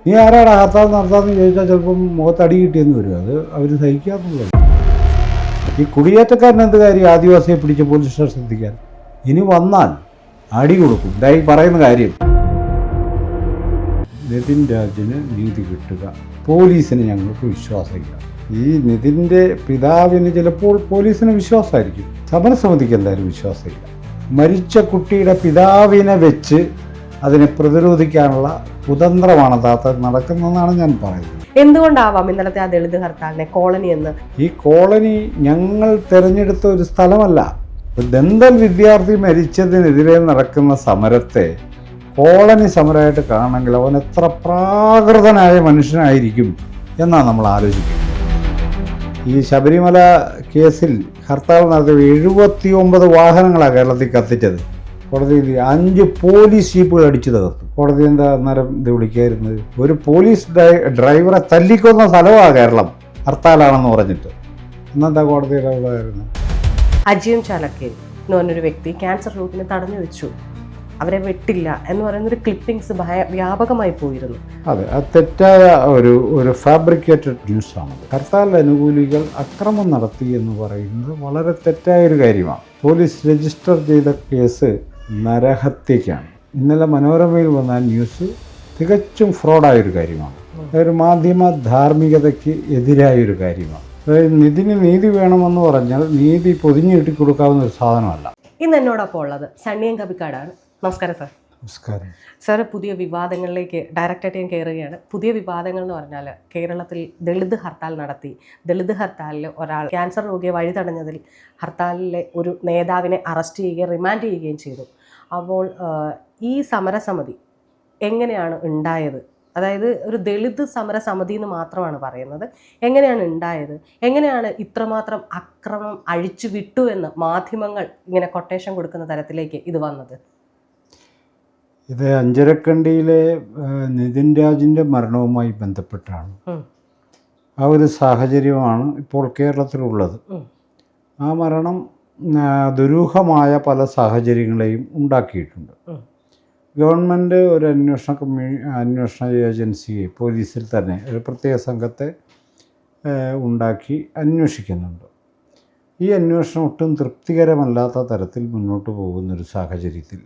നീ ആരാടാ ഹർത്താൽ നടത്താമെന്ന് ചോദിച്ചാൽ ചിലപ്പം മുഖത്ത് അടി കിട്ടിയെന്ന് വരും. അത് അവർ സഹിക്കാറുള്ളത്. ഈ കുടിയേറ്റക്കാരൻ എന്ത് കാര്യം ആദിവാസിയെ പിടിച്ച് പോലീസ് സ്റ്റേഷൻ എത്തിക്കാൻ? ഇനി വന്നാൽ അടി കൊടുക്കും. ഇതായി പറയുന്ന കാര്യം. നിതിൻ രാജിന് നീതി കിട്ടുക, പോലീസിന് ഞങ്ങൾക്ക് വിശ്വാസമില്ല. ഈ നിതിൻ്റെ പിതാവിന് ചിലപ്പോൾ പോലീസിന് വിശ്വാസമായിരിക്കും, സമരസമിതിക്ക് എന്തായാലും വിശ്വാസമില്ല. മരിച്ച കുട്ടിയുടെ പിതാവിനെ വെച്ച് അതിനെ പ്രതിരോധിക്കാനുള്ള കുതന്ത്രമാണ് നടക്കുന്നതെന്നാണ് ഞാൻ പറയുന്നത്. എന്തുകൊണ്ടാവാം ഇന്നലത്തെ ആ ദളിത് ഹർത്താലിനെ കോളനി എന്ന്? ഈ കോളനി ഞങ്ങൾ തിരഞ്ഞെടുത്ത ഒരു സ്ഥലമല്ല. ദന്തൽ വിദ്യാർത്ഥി മരിച്ചതിനെതിരെ നടക്കുന്ന സമരത്തെ കോളനി സമരമായിട്ട് കാണണമെങ്കിൽ അവൻ എത്ര പ്രാകൃതനായ മനുഷ്യനായിരിക്കും എന്നാണ് നമ്മൾ ആലോചിക്കുന്നത്. ഈ ശബരിമല കേസിൽ ഹർത്താൽ നടത്തിയ 79 വാഹനങ്ങളാണ് കേരളത്തിൽ കത്തിച്ചത്. കോടതിയിൽ 5 പോലീസ് ജീപ്പുകൾ അടിച്ചു തകർത്തു. കോടതി എന്താ അന്നേരം ഇത് വിളിക്കായിരുന്നത്? ഒരു പോലീസ് ഡ്രൈവറെ തല്ലിക്കൊന്ന സ്ഥലമാണ് കേരളം ഹർത്താലാണെന്ന് പറഞ്ഞിട്ട്. എന്നെന്താ കോടതിയുടെ ഉള്ളതായിരുന്നു? അജയം ചാലക്കേരി എന്ന് പറഞ്ഞൊരു വ്യക്തി ക്യാൻസർ രോഗിനെ തടഞ്ഞു വെച്ചു, അവരെ വെട്ടില്ല എന്ന് പറയുന്നൊരു ക്ലിപ്പിംഗ്സ് വ്യാപകമായി പോയിരുന്നു. അതെ, അത് തെറ്റായ ഒരു ഫാബ്രിക്കേറ്റഡ് ന്യൂസാണ്. ഹർത്താൽ അനുകൂലികൾ അക്രമം നടത്തി എന്ന് പറയുന്നത് വളരെ തെറ്റായൊരു കാര്യമാണ്. പോലീസ് രജിസ്റ്റർ ചെയ്ത കേസ് നരഹത്യക്കാണ്. ഇന്നലെ മനോരമയിൽ വന്ന ന്യൂസ് തികച്ചും ഫ്രോഡായൊരു കാര്യമാണ്. ഒരു മാധ്യമ ധാർമ്മികതയ്ക്ക് എതിരായൊരു കാര്യമാണ്. അതായത് നിതിന് നീതി വേണമെന്ന് പറഞ്ഞാൽ നീതി പൊതിഞ്ഞു കിട്ടിക്കൊടുക്കാവുന്ന ഒരു സാധനമല്ല. ഇന്ന് എന്നോടൊപ്പം ഉള്ളത് സണ്ണിയൻ കവിക്കാടാണ്. നമസ്കാരം സാർ. നമസ്കാരം സാർ. പുതിയ വിവാദങ്ങളിലേക്ക് ഡയറക്റ്റായിട്ട് ഞാൻ കയറുകയാണ്. പുതിയ വിവാദങ്ങൾ എന്ന് പറഞ്ഞാൽ കേരളത്തിൽ ദളിത് ഹർത്താൽ നടത്തി. ദളിത് ഹർത്താലിൽ ഒരാൾ ക്യാൻസർ രോഗിയെ വഴി തടഞ്ഞതിൽ ഹർത്താലിലെ ഒരു നേതാവിനെ അറസ്റ്റ് ചെയ്യുകയും റിമാൻഡ് ചെയ്യുകയും ചെയ്തു. അപ്പോൾ ഈ സമരസമിതി എങ്ങനെയാണ് ഉണ്ടായത്? അതായത് ഒരു ദളിത് സമരസമിതി എന്ന് മാത്രമാണ് പറയുന്നത്. എങ്ങനെയാണ് ഉണ്ടായത്? എങ്ങനെയാണ് ഇത്രമാത്രം അക്രമം അഴിച്ചു വിട്ടു എന്ന് മാധ്യമങ്ങൾ ഇങ്ങനെ കൊട്ടേഷൻ കൊടുക്കുന്ന തരത്തിലേക്ക് ഇത് വന്നത്? ഇത് അഞ്ചരക്കണ്ടിയിലെ നിതിൻ രാജിൻ്റെ മരണവുമായി ബന്ധപ്പെട്ടാണ്. ആ ഒരു സാഹചര്യമാണ് ഇപ്പോൾ കേരളത്തിലുള്ളത്. ആ മരണം ദുരൂഹമായ പല സാഹചര്യങ്ങളെയും ഉണ്ടാക്കിയിട്ടുണ്ട്. ഗവൺമെൻറ് ഒരു അന്വേഷണ ഏജൻസിയെ പോലീസിൽ തന്നെ ഒരു പ്രത്യേക സംഘത്തെ ഉണ്ടാക്കി അന്വേഷിക്കുന്നുണ്ട്. ഈ അന്വേഷണം ഒട്ടും തൃപ്തികരമല്ലാത്ത തരത്തിൽ മുന്നോട്ട് പോകുന്നൊരു സാഹചര്യത്തിൽ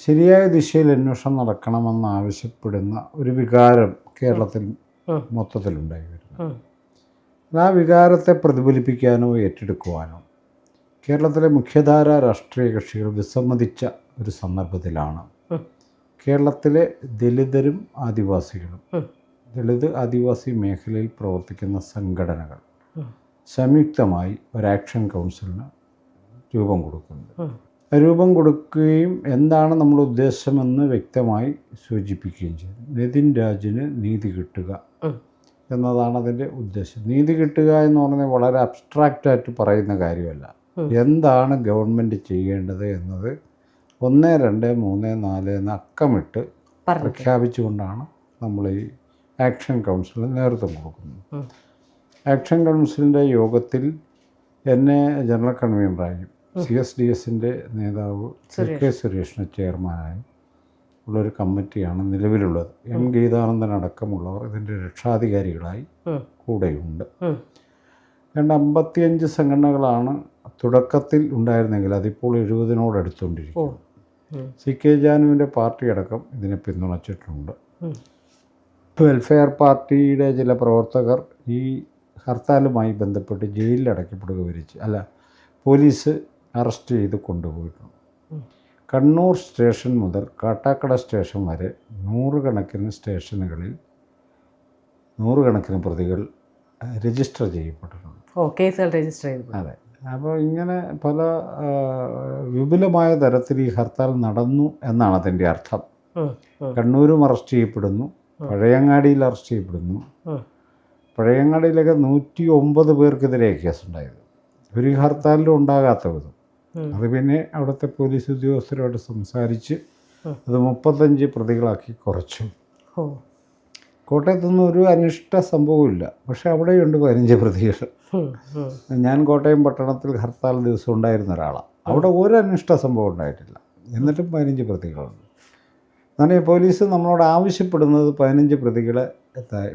ശരിയായ ദിശയിൽ അന്വേഷണം നടക്കണമെന്ന് ആവശ്യപ്പെടുന്ന ഒരു വികാരം കേരളത്തിൽ മൊത്തത്തിലുണ്ടായി വരുന്നു. ആ വികാരത്തെ പ്രതിഫലിപ്പിക്കാനോ ഏറ്റെടുക്കുവാനോ കേരളത്തിലെ മുഖ്യധാര രാഷ്ട്രീയ കക്ഷികൾ വിസമ്മതിച്ച ഒരു സന്ദർഭത്തിലാണ് കേരളത്തിലെ ദലിതരും ആദിവാസികളും ദളിത് ആദിവാസി മേഖലയിൽ പ്രവർത്തിക്കുന്ന സംഘടനകൾ സംയുക്തമായി ഒരു ആക്ഷൻ കൗൺസിലിന് രൂപം കൊടുക്കുന്നത്. രൂപം കൊടുക്കുകയും എന്താണ് നമ്മുടെ ഉദ്ദേശമെന്ന് വ്യക്തമായി സൂചിപ്പിക്കുകയും ചെയ്തു. നിതിൻ രാജിന് നീതി കിട്ടുക എന്നതാണ് അതിൻ്റെ ഉദ്ദേശം. നീതി കിട്ടുക എന്ന് പറഞ്ഞാൽ വളരെ അബ്സ്ട്രാക്റ്റായിട്ട് പറയുന്ന കാര്യമല്ല. എന്താണ് ഗവൺമെൻറ് ചെയ്യേണ്ടത് എന്നത് 1, 2, 3, 4 എന്ന് അക്കമിട്ട് പ്രഖ്യാപിച്ചുകൊണ്ടാണ് നമ്മൾ ഈ ആക്ഷൻ കൗൺസിലിന് നേതൃത്വം കൊടുക്കുന്നത്. ആക്ഷൻ കൗൺസിലിൻ്റെ യോഗത്തിൽ എന്നെ ജനറൽ കൺവീനറായും CSDSൻ്റെ നേതാവ് കെ സുരേഷിന് ചെയർമാനായും ഉള്ളൊരു കമ്മിറ്റിയാണ് നിലവിലുള്ളത്. M ഗീതാനന്ദൻ അടക്കമുള്ളവർ ഇതിൻ്റെ രക്ഷാധികാരികളായി കൂടെയുണ്ട്. 55 സംഘടനകളാണ് തുടക്കത്തിൽ ഉണ്ടായിരുന്നെങ്കിൽ അതിപ്പോൾ 70നോട് അടുത്തുകൊണ്ടിരിക്കുന്നു. CK ജാനുവിൻ്റെ പാർട്ടി അടക്കം ഇതിനെ പിന്തുണച്ചിട്ടുണ്ട്. വെൽഫെയർ പാർട്ടിയുടെ ചില പ്രവർത്തകർ ഈ ഹർത്താലുമായി ബന്ധപ്പെട്ട് ജയിലിൽ അടയ്ക്കപ്പെടുക പോലീസ് അറസ്റ്റ് ചെയ്ത് കൊണ്ടുപോയിട്ടുണ്ട്. കണ്ണൂർ സ്റ്റേഷൻ മുതൽ കാട്ടാക്കട സ്റ്റേഷൻ വരെ നൂറുകണക്കിന് സ്റ്റേഷനുകളിൽ നൂറുകണക്കിന് പ്രതികൾ രജിസ്റ്റർ ചെയ്യപ്പെട്ടിട്ടുണ്ട്. കേസുകൾ രജിസ്റ്റർ ചെയ്തു. അതെ. അപ്പോൾ ഇങ്ങനെ പല വിപുലമായ തരത്തിൽ ഈ ഹർത്താൽ നടന്നു എന്നാണ് അതിൻ്റെ അർത്ഥം. കണ്ണൂരും അറസ്റ്റ് ചെയ്യപ്പെടുന്നു, പഴയങ്ങാടിയിൽ അറസ്റ്റ് ചെയ്യപ്പെടുന്നു. പഴയങ്ങാടിയിലൊക്കെ 109 പേർക്കെതിരെ കേസുണ്ടായത്. ഒരു ഹർത്താലിലും ഉണ്ടാകാത്ത വിധം. അത് പിന്നെ അവിടുത്തെ പോലീസ് ഉദ്യോഗസ്ഥരോട് സംസാരിച്ച് അത് 35 പ്രതികളാക്കി കുറച്ചു. കോട്ടയത്തൊന്നും ഒരു അനിഷ്ട സംഭവമില്ല, പക്ഷെ അവിടെയുണ്ട് 15 പ്രതികൾ. ഞാൻ കോട്ടയം പട്ടണത്തിൽ ഹർത്താൽ ദിവസം ഉണ്ടായിരുന്ന ഒരാളാണ്. അവിടെ ഒരു അനിഷ്ട സംഭവം ഉണ്ടായിട്ടില്ല, എന്നിട്ടും 15 പ്രതികളുണ്ട്. എന്നാൽ ഈ പോലീസ് നമ്മളോട് ആവശ്യപ്പെടുന്നത് 15 പ്രതികളെ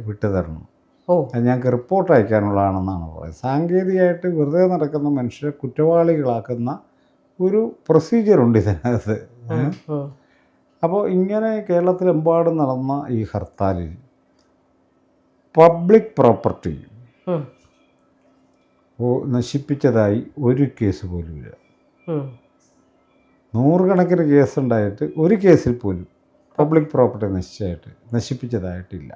വിട്ടു തരണം. അത് ഞങ്ങൾക്ക് റിപ്പോർട്ട് അയക്കാനുള്ളതാണെന്നാണ് പറയുന്നത്. സാങ്കേതികമായിട്ട് വെറുതെ നടക്കുന്ന മനുഷ്യരെ കുറ്റവാളികളാക്കുന്ന ഒരു പ്രൊസീജിയറുണ്ട് ഇതിനകത്ത്. അപ്പോൾ ഇങ്ങനെ കേരളത്തിലെമ്പാടും നടന്ന ഈ ഹർത്താലിൽ പബ്ലിക് പ്രോപ്പർട്ടി നശിപ്പിച്ചതായി ഒരു കേസ് പോലുമില്ല. 100 കണക്കിന് കേസുണ്ടായിട്ട് ഒരു കേസിൽ പോലും പബ്ലിക് പ്രോപ്പർട്ടി നശിപ്പിച്ചതായിട്ടില്ല.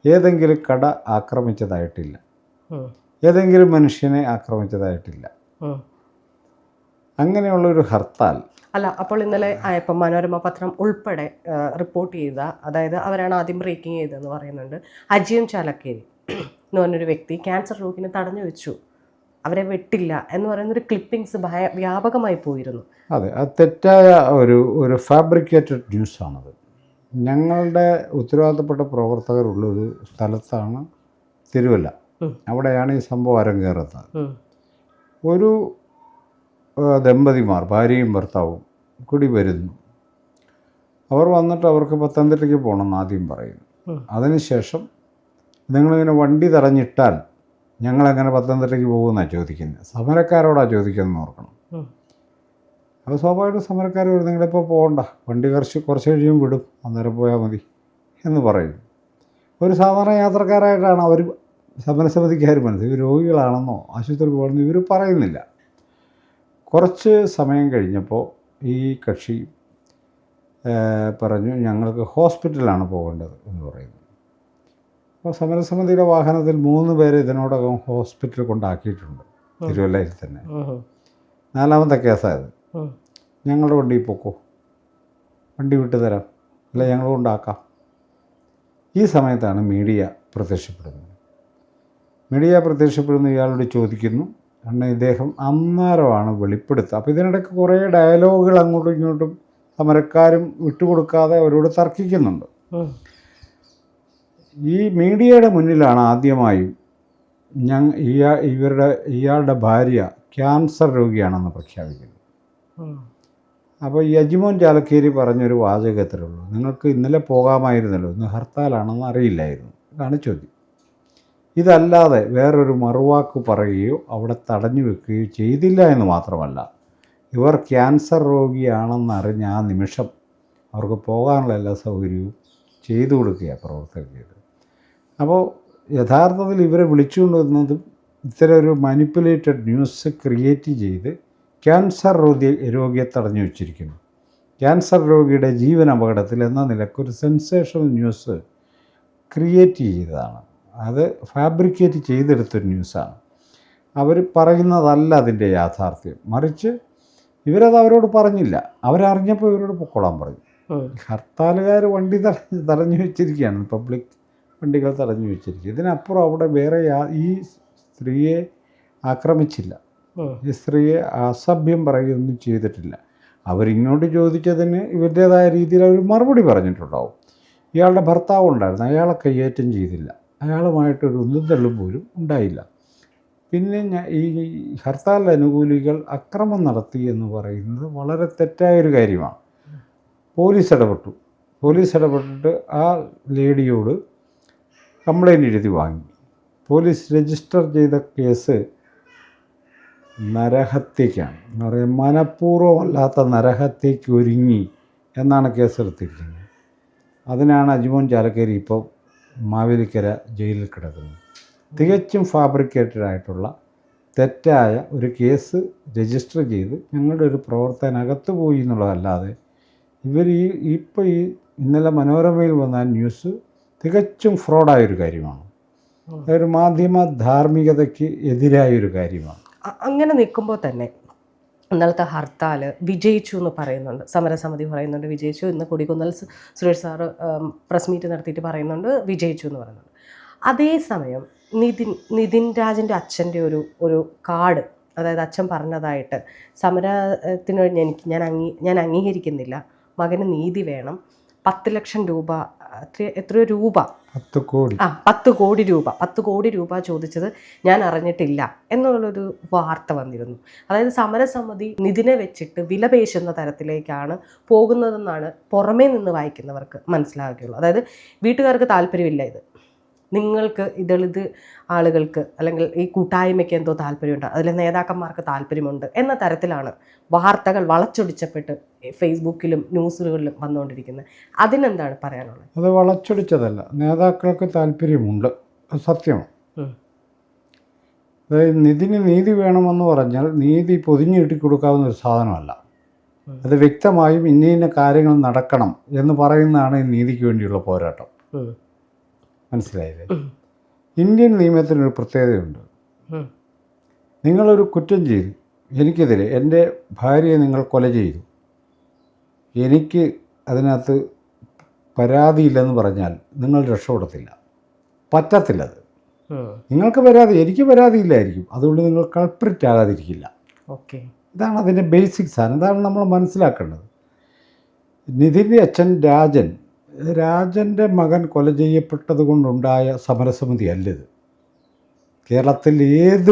ഏതെങ്കിലും കട ആക്രമിച്ചതായിട്ടില്ല. ഏതെങ്കിലും മനുഷ്യനെ ആക്രമിച്ചതായിട്ടില്ല. അങ്ങനെയുള്ളൊരു ഹർത്താൽ അല്ല. അപ്പോൾ ഇന്നലെ ഇപ്പം മനോരമ പത്രം ഉൾപ്പെടെ റിപ്പോർട്ട് ചെയ്ത, അതായത് അവരാണ് ആദ്യം ബ്രേക്കിംഗ് ചെയ്തതെന്ന് പറയുന്നുണ്ട്, അജിയം ചാലക്കേരി എന്ന് പറഞ്ഞൊരു വ്യക്തി ക്യാൻസർ രോഗിനെ തടഞ്ഞു വെച്ചു, അവരെ വെട്ടില്ല എന്ന് പറയുന്നൊരു ക്ലിപ്പിങ്സ് വ്യാപകമായി പോയിരുന്നു. അതെ, അത് തെറ്റായ ഒരു ഫാബ്രിക്കേറ്റഡ് ന്യൂസാണത്. ഞങ്ങളുടെ ഉത്തരവാദിത്തപ്പെട്ട പ്രവർത്തകരുള്ളൊരു സ്ഥലത്താണ് തിരുവല്ല. അവിടെയാണ് ഈ സംഭവം അരങ്ങേറുന്നത്. ഒരു ദമ്പതിമാർ, ഭാര്യയും ഭർത്താവും കൂടി വരുന്നു. അവർ വന്നിട്ട് അവർക്ക് പത്തനംതിട്ടയ്ക്ക് പോകണമെന്ന് ആദ്യം പറയുന്നു. അതിനുശേഷം നിങ്ങളിങ്ങനെ വണ്ടി തടഞ്ഞിട്ടാൽ ഞങ്ങളെങ്ങനെ പത്തനംതിട്ടയ്ക്ക് പോകുമെന്നാണ് ചോദിക്കുന്നത്. സമരക്കാരോടാണ് ചോദിക്കുന്നതെന്ന് ഓർക്കണം. അപ്പോൾ സ്വാഭാവികമായിട്ടും സമരക്കാർ വരും, നിങ്ങളിപ്പോൾ പോകണ്ട, വണ്ടി കുറച്ച് കഴിയും വിടും, അന്നേരം പോയാൽ മതി എന്ന് പറയും. ഒരു സാധാരണ യാത്രക്കാരായിട്ടാണ് അവർ സമരസമിതിക്കാർ മനസ്സിൽ രോഗികളാണെന്നോ ആശുപത്രിയിൽ പോകണമെന്നോ ഇവർ പറയുന്നില്ല. കുറച്ച് സമയം കഴിഞ്ഞപ്പോൾ ഈ കക്ഷി പറഞ്ഞു, ഞങ്ങൾക്ക് ഹോസ്പിറ്റലാണ് പോകേണ്ടത് എന്ന് പറയുന്നു. അപ്പോൾ സമരസമിതിയുടെ വാഹനത്തിൽ 3 പേരെ ഇതിനോടകം ഹോസ്പിറ്റലിൽ കൊണ്ടാക്കിയിട്ടുണ്ട്, തിരുവല്ലയിൽ തന്നെ. 4ാമത്തെ കേസായത്. ഞങ്ങളുടെ വണ്ടിയിൽ പോക്കോ, വണ്ടി വിട്ടു തരാം, അല്ല ഞങ്ങൾ കൊണ്ടാക്കാം. ഈ സമയത്താണ് മീഡിയ പ്രത്യക്ഷപ്പെടുന്നത്. ഇയാളോട് ചോദിക്കുന്നു. കാരണം ഇദ്ദേഹം അന്നേരമാണ് വെളിപ്പെടുത്തുക. അപ്പോൾ ഇതിനിടയ്ക്ക് കുറേ ഡയലോഗുകൾ അങ്ങോട്ടും ഇങ്ങോട്ടും സമരക്കാരും വിട്ടുകൊടുക്കാതെ അവരോട് തർക്കിക്കുന്നുണ്ട്. ഈ മീഡിയയുടെ മുന്നിലാണ് ആദ്യമായും ഇയാളുടെ ഭാര്യ ക്യാൻസർ രോഗിയാണെന്ന് പ്രഖ്യാപിക്കുന്നത്. അപ്പോൾ ഈ അജിമോൻ ചാലക്കേരി പറഞ്ഞൊരു വാചകത്തിലുള്ളൂ, നിങ്ങൾക്ക് ഇന്നലെ പോകാമായിരുന്നല്ലോ, ഇന്ന് ഹർത്താലാണെന്ന് അറിയില്ലായിരുന്നു. ഇതാണ് ചോദ്യം. ഇതല്ലാതെ വേറൊരു മറുവാക്ക് പറയുകയോ അവിടെ തടഞ്ഞു വെക്കുകയോ ചെയ്തില്ല എന്ന് മാത്രമല്ല, ഇവർ ക്യാൻസർ രോഗിയാണെന്നറിഞ്ഞ ആ നിമിഷം അവർക്ക് പോകാനുള്ള എല്ലാ സൗകര്യവും ചെയ്തു കൊടുക്കുകയാണ് പ്രവർത്തകർ ചെയ്തത്. അപ്പോൾ യഥാർത്ഥത്തിൽ ഇവരെ വിളിച്ചുകൊണ്ടുവന്നതും ഇത്തരം ഒരു മാനിപ്പുലേറ്റഡ് ന്യൂസ് ക്രിയേറ്റ് ചെയ്ത് ക്യാൻസർ രോഗിയെ തടഞ്ഞു വച്ചിരിക്കുന്നു. ക്യാൻസർ രോഗിയുടെ ജീവൻ അപകടത്തിൽ എന്ന നിലക്കൊരു സെൻസേഷണൽ ന്യൂസ് ക്രിയേറ്റ് ചെയ്തതാണ്. അത് ഫാബ്രിക്കേറ്റ് ചെയ്തെടുത്തൊരു ന്യൂസാണ്. അവർ പറയുന്നതല്ല അതിൻ്റെ യാഥാർത്ഥ്യം. മറിച്ച് ഇവരത് അവരോട് പറഞ്ഞില്ല. അവരറിഞ്ഞപ്പോൾ ഇവരോട് പൊക്കോളാൻ പറഞ്ഞു. ഹർത്താലുകാർ വണ്ടി തടഞ്ഞു വെച്ചിരിക്കുകയാണ്, പബ്ലിക് വണ്ടികൾ തടഞ്ഞു വെച്ചിരിക്കുക. ഇതിനപ്പുറം അവിടെ വേറെ ഈ സ്ത്രീയെ ആക്രമിച്ചില്ല, ഈ സ്ത്രീയെ അസഭ്യം പറയുകയൊന്നും ചെയ്തിട്ടില്ല. അവരിങ്ങോട്ട് ചോദിച്ചതിന് ഇവരുടേതായ രീതിയിൽ അവർ മറുപടി പറഞ്ഞിട്ടുണ്ടാവും. ഇയാളുടെ ഭർത്താവ് ഉണ്ടായിരുന്നു, അയാളെ കയ്യേറ്റം ചെയ്തില്ല, അയാളുമായിട്ടൊരു ഒന്നും തള്ളും പോലും ഉണ്ടായില്ല. പിന്നെ ഈ ഹർത്താൽ അനുകൂലികൾ അക്രമം നടത്തി എന്ന് പറയുന്നത് വളരെ തെറ്റായൊരു കാര്യമാണ്. പോലീസ് ഇടപെട്ടിട്ട് ആ ലേഡിയോട് കംപ്ലൈൻറ്റ് എഴുതി വാങ്ങി. പോലീസ് രജിസ്റ്റർ ചെയ്ത കേസ് നരഹത്യക്കാണ്. എന്ന് പറയുക മനഃപൂർവ്വമല്ലാത്ത നരഹത്യയ്ക്ക് ഒരുങ്ങി എന്നാണ് കേസെടുത്തിരിക്കുന്നത്. അതിനാണ് അജിമോൻ ചാലക്കേരി ഇപ്പോൾ മാവേലിക്കര ജയിലിൽ കിടക്കുന്നത്. തികച്ചും ഫാബ്രിക്കേറ്റഡ് ആയിട്ടുള്ള തെറ്റായ ഒരു കേസ് രജിസ്റ്റർ ചെയ്ത് ഞങ്ങളുടെ ഒരു പ്രവർത്തനകത്ത് പോയി എന്നുള്ളതല്ലാതെ ഇവർ ഇപ്പോൾ ഇന്നലെ മനോരമയിൽ വന്ന ന്യൂസ് തികച്ചും ഫ്രോഡായൊരു കാര്യമാണ്. ഒരു മാധ്യമ ധാർമ്മികതയ്ക്ക് എതിരായൊരു കാര്യമാണ്. അങ്ങനെ നിൽക്കുമ്പോൾ തന്നെ ഇന്നലത്തെ ഹർത്താൽ വിജയിച്ചു എന്ന് പറയുന്നുണ്ട്, സമരസമിതി പറയുന്നുണ്ട് വിജയിച്ചു. ഇന്ന് Kodikunnil Suresh sir press meet നടത്തിയിട്ട് പറയുന്നുണ്ട് വിജയിച്ചു എന്ന് പറയുന്നുണ്ട്. അതേസമയം നിതിൻ രാജിൻ്റെ അച്ഛൻ്റെ ഒരു കാർഡ്, അതായത് അച്ഛൻ പറഞ്ഞതായിട്ട് സമരത്തിന് ഞാൻ അംഗീകരിക്കുന്നില്ല, മകന് നീതി വേണം, 10 ലക്ഷം രൂപ എത്രയോ രൂപ 10 കോടി 10 കോടി രൂപ 10 കോടി രൂപ ചോദിച്ചത് ഞാൻ അറിഞ്ഞിട്ടില്ല എന്നുള്ളൊരു വാർത്ത വന്നിരുന്നു. അതായത് സമരസമിതി നിതിനെ വെച്ചിട്ട് വിലപേശുന്ന തരത്തിലേക്കാണ് പോകുന്നതെന്നാണ് പുറമേ നിന്ന് വായിക്കുന്നവർക്ക് മനസ്സിലാക്കുകയുള്ളൂ. അതായത് വീട്ടുകാർക്ക് താല്പര്യമില്ല ഇത്, നിങ്ങൾക്ക് ദളിത് ആളുകൾക്ക് അല്ലെങ്കിൽ ഈ കൂട്ടായ്മയ്ക്ക് എന്തോ താല്പര്യമുണ്ട്, അതിലെ നേതാക്കന്മാർക്ക് താല്പര്യമുണ്ട് എന്ന തരത്തിലാണ് വാർത്തകൾ വളച്ചൊടിച്ചപ്പെട്ട് ഫേസ്ബുക്കിലും ന്യൂസുകളിലും വന്നുകൊണ്ടിരിക്കുന്നത്. അതിനെന്താണ് പറയാനുള്ളത്? അത് വളച്ചൊടിച്ചതല്ല, നേതാക്കൾക്ക് താല്പര്യമുണ്ട്, അത് സത്യമാണ്. അതായത് നിതിന് നീതി വേണമെന്ന് പറഞ്ഞാൽ നീതി പൊതിഞ്ഞു കിട്ടിക്കൊടുക്കാവുന്ന ഒരു സാധനമല്ല. അത് വ്യക്തമായും ഇന്ന കാര്യങ്ങൾ നടക്കണം എന്ന് പറയുന്നതാണ് ഈ നീതിക്ക് വേണ്ടിയുള്ള പോരാട്ടം. മനസ്സിലായില്ലേ? ഇന്ത്യൻ നിയമത്തിനൊരു പ്രത്യേകതയുണ്ട്. നിങ്ങളൊരു കുറ്റം ചെയ്തു, എനിക്കെതിരെ എൻ്റെ ഭാര്യയെ നിങ്ങൾ കൊല ചെയ്തു, എനിക്ക് അതിനകത്ത് പരാതിയില്ലെന്ന് പറഞ്ഞാൽ നിങ്ങൾ രക്ഷപ്പെടത്തില്ല, പറ്റത്തില്ലത്. നിങ്ങൾക്ക് പരാതി, എനിക്ക് പരാതിയില്ലായിരിക്കും, അതുകൊണ്ട് നിങ്ങൾ കൾപ്രിറ്റ് ആകാതിരിക്കില്ല. ഓക്കെ, ഇതാണ് അതിൻ്റെ ബേസിക് സാധനം. ഇതാണ് നമ്മൾ മനസ്സിലാക്കേണ്ടത്. നിതിൻ്റെ അച്ഛൻ രാജൻ്റെ മകൻ കൊല ചെയ്യപ്പെട്ടത് കൊണ്ടുണ്ടായ സമരസമിതി അല്ലത്. കേരളത്തിൽ ഏത്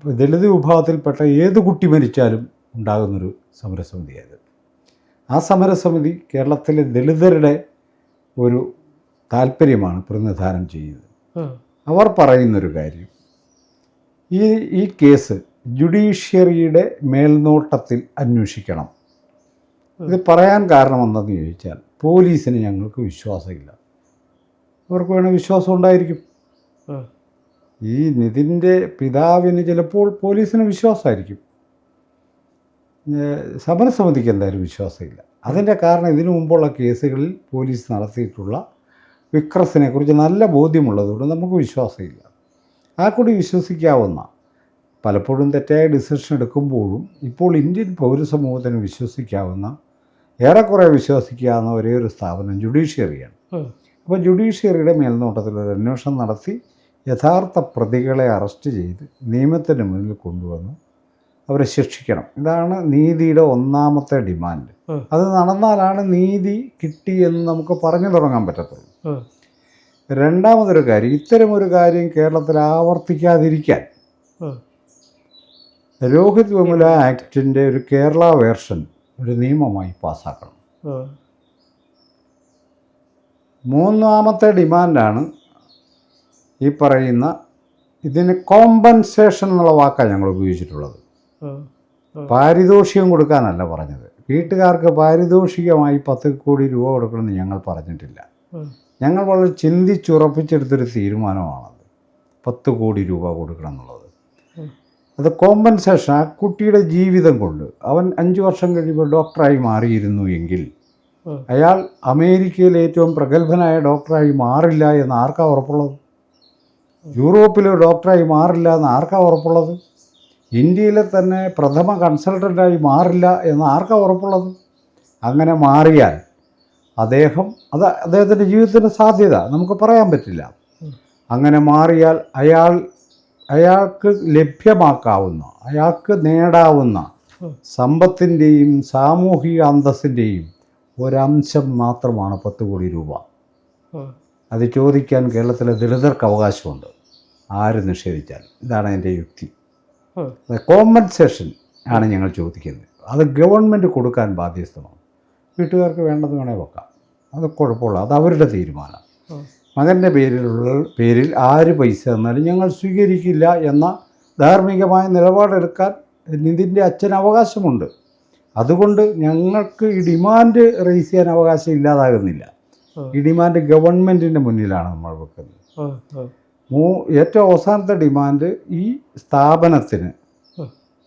ദളിത് വിഭാഗത്തിൽപ്പെട്ട ഏത് കുട്ടി മരിച്ചാലും ഉണ്ടാകുന്നൊരു സമരസമിതിയായത്. ആ സമരസമിതി കേരളത്തിലെ ദളിതരുടെ ഒരു താല്പര്യമാണ് പ്രതിനിധാനം ചെയ്യുന്നത്. അവർ പറയുന്നൊരു കാര്യം, ഈ കേസ് ജുഡീഷ്യറിയുടെ മേൽനോട്ടത്തിൽ അന്വേഷിക്കണം. ഇത് പറയാൻ കാരണമെന്തെന്ന് ചോദിച്ചാൽ, പോലീസിന് ഞങ്ങൾക്ക് വിശ്വാസമില്ല. അവർക്ക് വേണേൽ വിശ്വാസം ഉണ്ടായിരിക്കും. ഈ നിതിൻ്റെ പിതാവിന് ചിലപ്പോൾ പോലീസിന് വിശ്വാസമായിരിക്കും, സമരസമിതിക്ക് എന്തായാലും വിശ്വാസമില്ല. അതിൻ്റെ കാരണം ഇതിനു മുമ്പുള്ള കേസുകളിൽ പോലീസ് നടത്തിയിട്ടുള്ള വിക്രസിനെ കുറിച്ച് നല്ല ബോധ്യമുള്ളതുകൊണ്ട് നമുക്ക് വിശ്വാസമില്ല. ആ കൂടി വിശ്വസിക്കാവുന്ന, പലപ്പോഴും തെറ്റായ ഡിസിഷൻ എടുക്കുമ്പോഴും ഇപ്പോൾ ഇന്ത്യൻ പൗരസമൂഹത്തിന് വിശ്വസിക്കാവുന്ന, ഏറെക്കുറെ വിശ്വസിക്കാവുന്ന ഒരേ ഒരു സ്ഥാപനം ജുഡീഷ്യറിയാണ്. അപ്പോൾ ജുഡീഷ്യറിയുടെ മേൽനോട്ടത്തിലൊരു അന്വേഷണം നടത്തി യഥാർത്ഥ പ്രതികളെ അറസ്റ്റ് ചെയ്ത് നിയമത്തിന് മുന്നിൽ കൊണ്ടുവന്ന് അവരെ ശിക്ഷിക്കണം. ഇതാണ് നീതിയുടെ ഒന്നാമത്തെ ഡിമാൻഡ്. അത് നടന്നാലാണ് നീതി കിട്ടിയെന്ന് നമുക്ക് പറഞ്ഞു തുടങ്ങാൻ പറ്റത്തുള്ളൂ. രണ്ടാമതൊരു കാര്യം, ഇത്തരമൊരു കാര്യം കേരളത്തിൽ ആവർത്തിക്കാതിരിക്കാൻ രോഹിത് വെമുല ആക്ടിൻ്റെ ഒരു കേരള വേർഷൻ ഒരു നിയമമായി പാസ്സാക്കണം. മൂന്നാമത്തെ ഡിമാൻഡാണ് ഈ പറയുന്ന, ഇതിന് കോമ്പൻസേഷൻ എന്നുള്ള വാക്കാണ് ഞങ്ങൾ ഉപയോഗിച്ചിട്ടുള്ളത്. പാരിതോഷികം കൊടുക്കാനല്ല പറഞ്ഞത്. വീട്ടുകാർക്ക് പാരിതോഷികമായി 10 കോടി രൂപ കൊടുക്കണമെന്ന് ഞങ്ങൾ പറഞ്ഞിട്ടില്ല. ഞങ്ങൾ വളരെ ചിന്തിച്ചുറപ്പിച്ചെടുത്തൊരു തീരുമാനമാണത്, 10 കോടി രൂപ കൊടുക്കണം എന്നുള്ളത്. അത് കോമ്പൻസേഷൻ, ആ കുട്ടിയുടെ ജീവിതം കൊണ്ട് അവൻ 5 വർഷം കഴിയുമ്പോൾ ഡോക്ടറായി മാറിയിരുന്നു എങ്കിൽ അയാൾ അമേരിക്കയിലെ ഏറ്റവും പ്രഗത്ഭനായ ഡോക്ടറായി മാറില്ല എന്ന് ആർക്കാ ഉറപ്പുള്ളത്? യൂറോപ്പിലെ ഡോക്ടറായി മാറില്ല എന്ന് ആർക്കാ ഉറപ്പുള്ളത്? ഇന്ത്യയിലെ തന്നെ പ്രഥമ കൺസൾട്ടൻ്റായി മാറില്ല എന്ന് ആർക്കാ ഉറപ്പുള്ളത്? അങ്ങനെ മാറിയാൽ അദ്ദേഹത്തിൻ്റെ ജീവിതത്തിൻ്റെ സാധ്യത നമുക്ക് പറയാൻ പറ്റില്ല. അങ്ങനെ മാറിയാൽ അയാൾക്ക് ലഭ്യമാക്കാവുന്ന, അയാൾക്ക് നേടാവുന്ന സമ്പത്തിൻ്റെയും സാമൂഹിക അന്തസ്സിൻ്റെയും ഒരംശം മാത്രമാണ് 10 കോടി രൂപ. അത് ചോദിക്കാൻ കേരളത്തിലെ ദളിതർക്ക് അവകാശമുണ്ട്, ആര് നിഷേധിച്ചാൽ. ഇതാണ് എൻ്റെ യുക്തി. കോമ്പൻസേഷൻ ആണ് ഞങ്ങൾ ചോദിക്കുന്നത്. അത് ഗവൺമെൻറ് കൊടുക്കാൻ ബാധ്യസ്ഥമാണ്. വീട്ടുകാർക്ക് വേണ്ടത് വേണേൽ വെക്കാം, അത് കുഴപ്പമില്ല, അത് അവരുടെ തീരുമാനം. മകൻ്റെ പേരിൽ ആര് പൈസ തന്നാലും ഞങ്ങൾ സ്വീകരിക്കില്ല എന്ന ധാർമ്മികമായ നിലപാടെടുക്കാൻ നിതിൻ്റെ അച്ഛന് അവകാശമുണ്ട്. അതുകൊണ്ട് ഞങ്ങൾക്ക് ഈ ഡിമാൻഡ് റേസ് ചെയ്യാൻ അവകാശം ഇല്ലാതാകുന്നില്ല. ഈ ഡിമാൻഡ് ഗവൺമെൻറ്റിൻ്റെ മുന്നിലാണ് നമ്മൾ വെക്കുന്നത്. ഏറ്റവും അവസാനത്തെ ഡിമാൻഡ്, ഈ സ്ഥാപനത്തിന്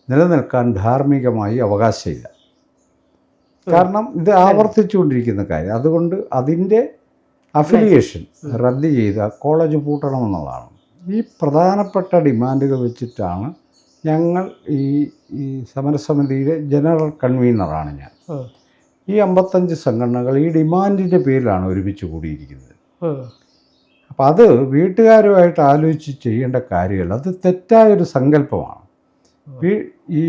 നിലനിൽക്കാൻ ധാർമ്മികമായി അവകാശമില്ല. കാരണം ഇത് ആവർത്തിച്ചുകൊണ്ടിരിക്കുന്ന കാര്യം. അതുകൊണ്ട് അതിൻ്റെ അഫിലിയേഷൻ റദ്ദ് ചെയ്ത കോളേജ് പൂട്ടണമെന്നുള്ളതാണ്. ഈ പ്രധാനപ്പെട്ട ഡിമാൻഡുകൾ വെച്ചിട്ടാണ് ഞങ്ങൾ ഈ സമരസമിതിയുടെ ജനറൽ കൺവീനറാണ് ഞാൻ. ഈ 55 സംഘടനകൾ ഈ ഡിമാൻഡിൻ്റെ പേരിലാണ് ഒരുമിച്ച് കൂടിയിരിക്കുന്നത്. അപ്പം അത് വീട്ടുകാരുമായിട്ട് ആലോചിച്ച് ചെയ്യേണ്ട കാര്യമല്ല, അത് തെറ്റായൊരു സങ്കല്പമാണ്. ഈ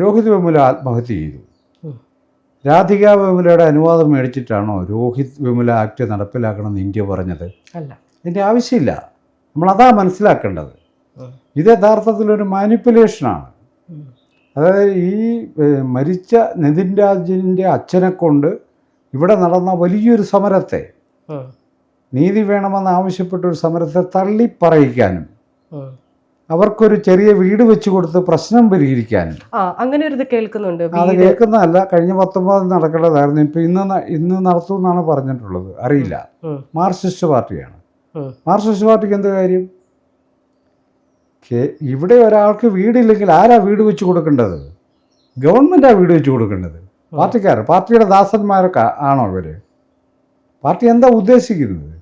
രോഹിത് വെമുല ആത്മഹത്യ ചെയ്തു, രാധിക വിമലയുടെ അനുവാദം മേടിച്ചിട്ടാണോ രോഹിത് വിമല ആക്ട് നടപ്പിലാക്കണമെന്ന് ഇന്ത്യ പറഞ്ഞത്? അല്ല. ഇതിൻ്റെ ആവശ്യമില്ല. നമ്മളതാ മനസ്സിലാക്കേണ്ടത്. ഇത് യഥാർത്ഥത്തിലൊരു മാനിപ്പുലേഷനാണ്. അതായത് ഈ മരിച്ച നിതിൻ രാജിൻ്റെ അച്ഛനെ കൊണ്ട് ഇവിടെ നടന്ന വലിയൊരു സമരത്തെ, നീതി വേണമെന്ന് ആവശ്യപ്പെട്ടൊരു സമരത്തെ തള്ളിപ്പറയിക്കാനും അവർക്കൊരു ചെറിയ വീട് വെച്ച് കൊടുത്ത് പ്രശ്നം പരിഹരിക്കാനും അങ്ങനെ ഒരു ഇത് കേൾക്കുന്നുണ്ട്. അത് കേൾക്കുന്നതല്ല, കഴിഞ്ഞ 19 നടക്കേണ്ടതായിരുന്നു. ഇപ്പം ഇന്ന് നടത്തുമെന്നാണ് പറഞ്ഞിട്ടുള്ളത്. അറിയില്ല. മാർക്സിസ്റ്റ് പാർട്ടിയാണ്. മാർക്സിസ്റ്റ് പാർട്ടിക്ക് എന്ത് കാര്യം? ഇവിടെ ഒരാൾക്ക് വീടില്ലെങ്കിൽ ആരാ വീട് വെച്ച് കൊടുക്കേണ്ടത്? ഗവൺമെൻറ്റാണ് വീട് വെച്ച് കൊടുക്കേണ്ടത്. പാർട്ടിക്കാർ, പാർട്ടിയുടെ ദാസന്മാരൊക്കെ ആണോ ഇവർ? പാർട്ടി എന്താ ഉദ്ദേശിക്കുന്നത്?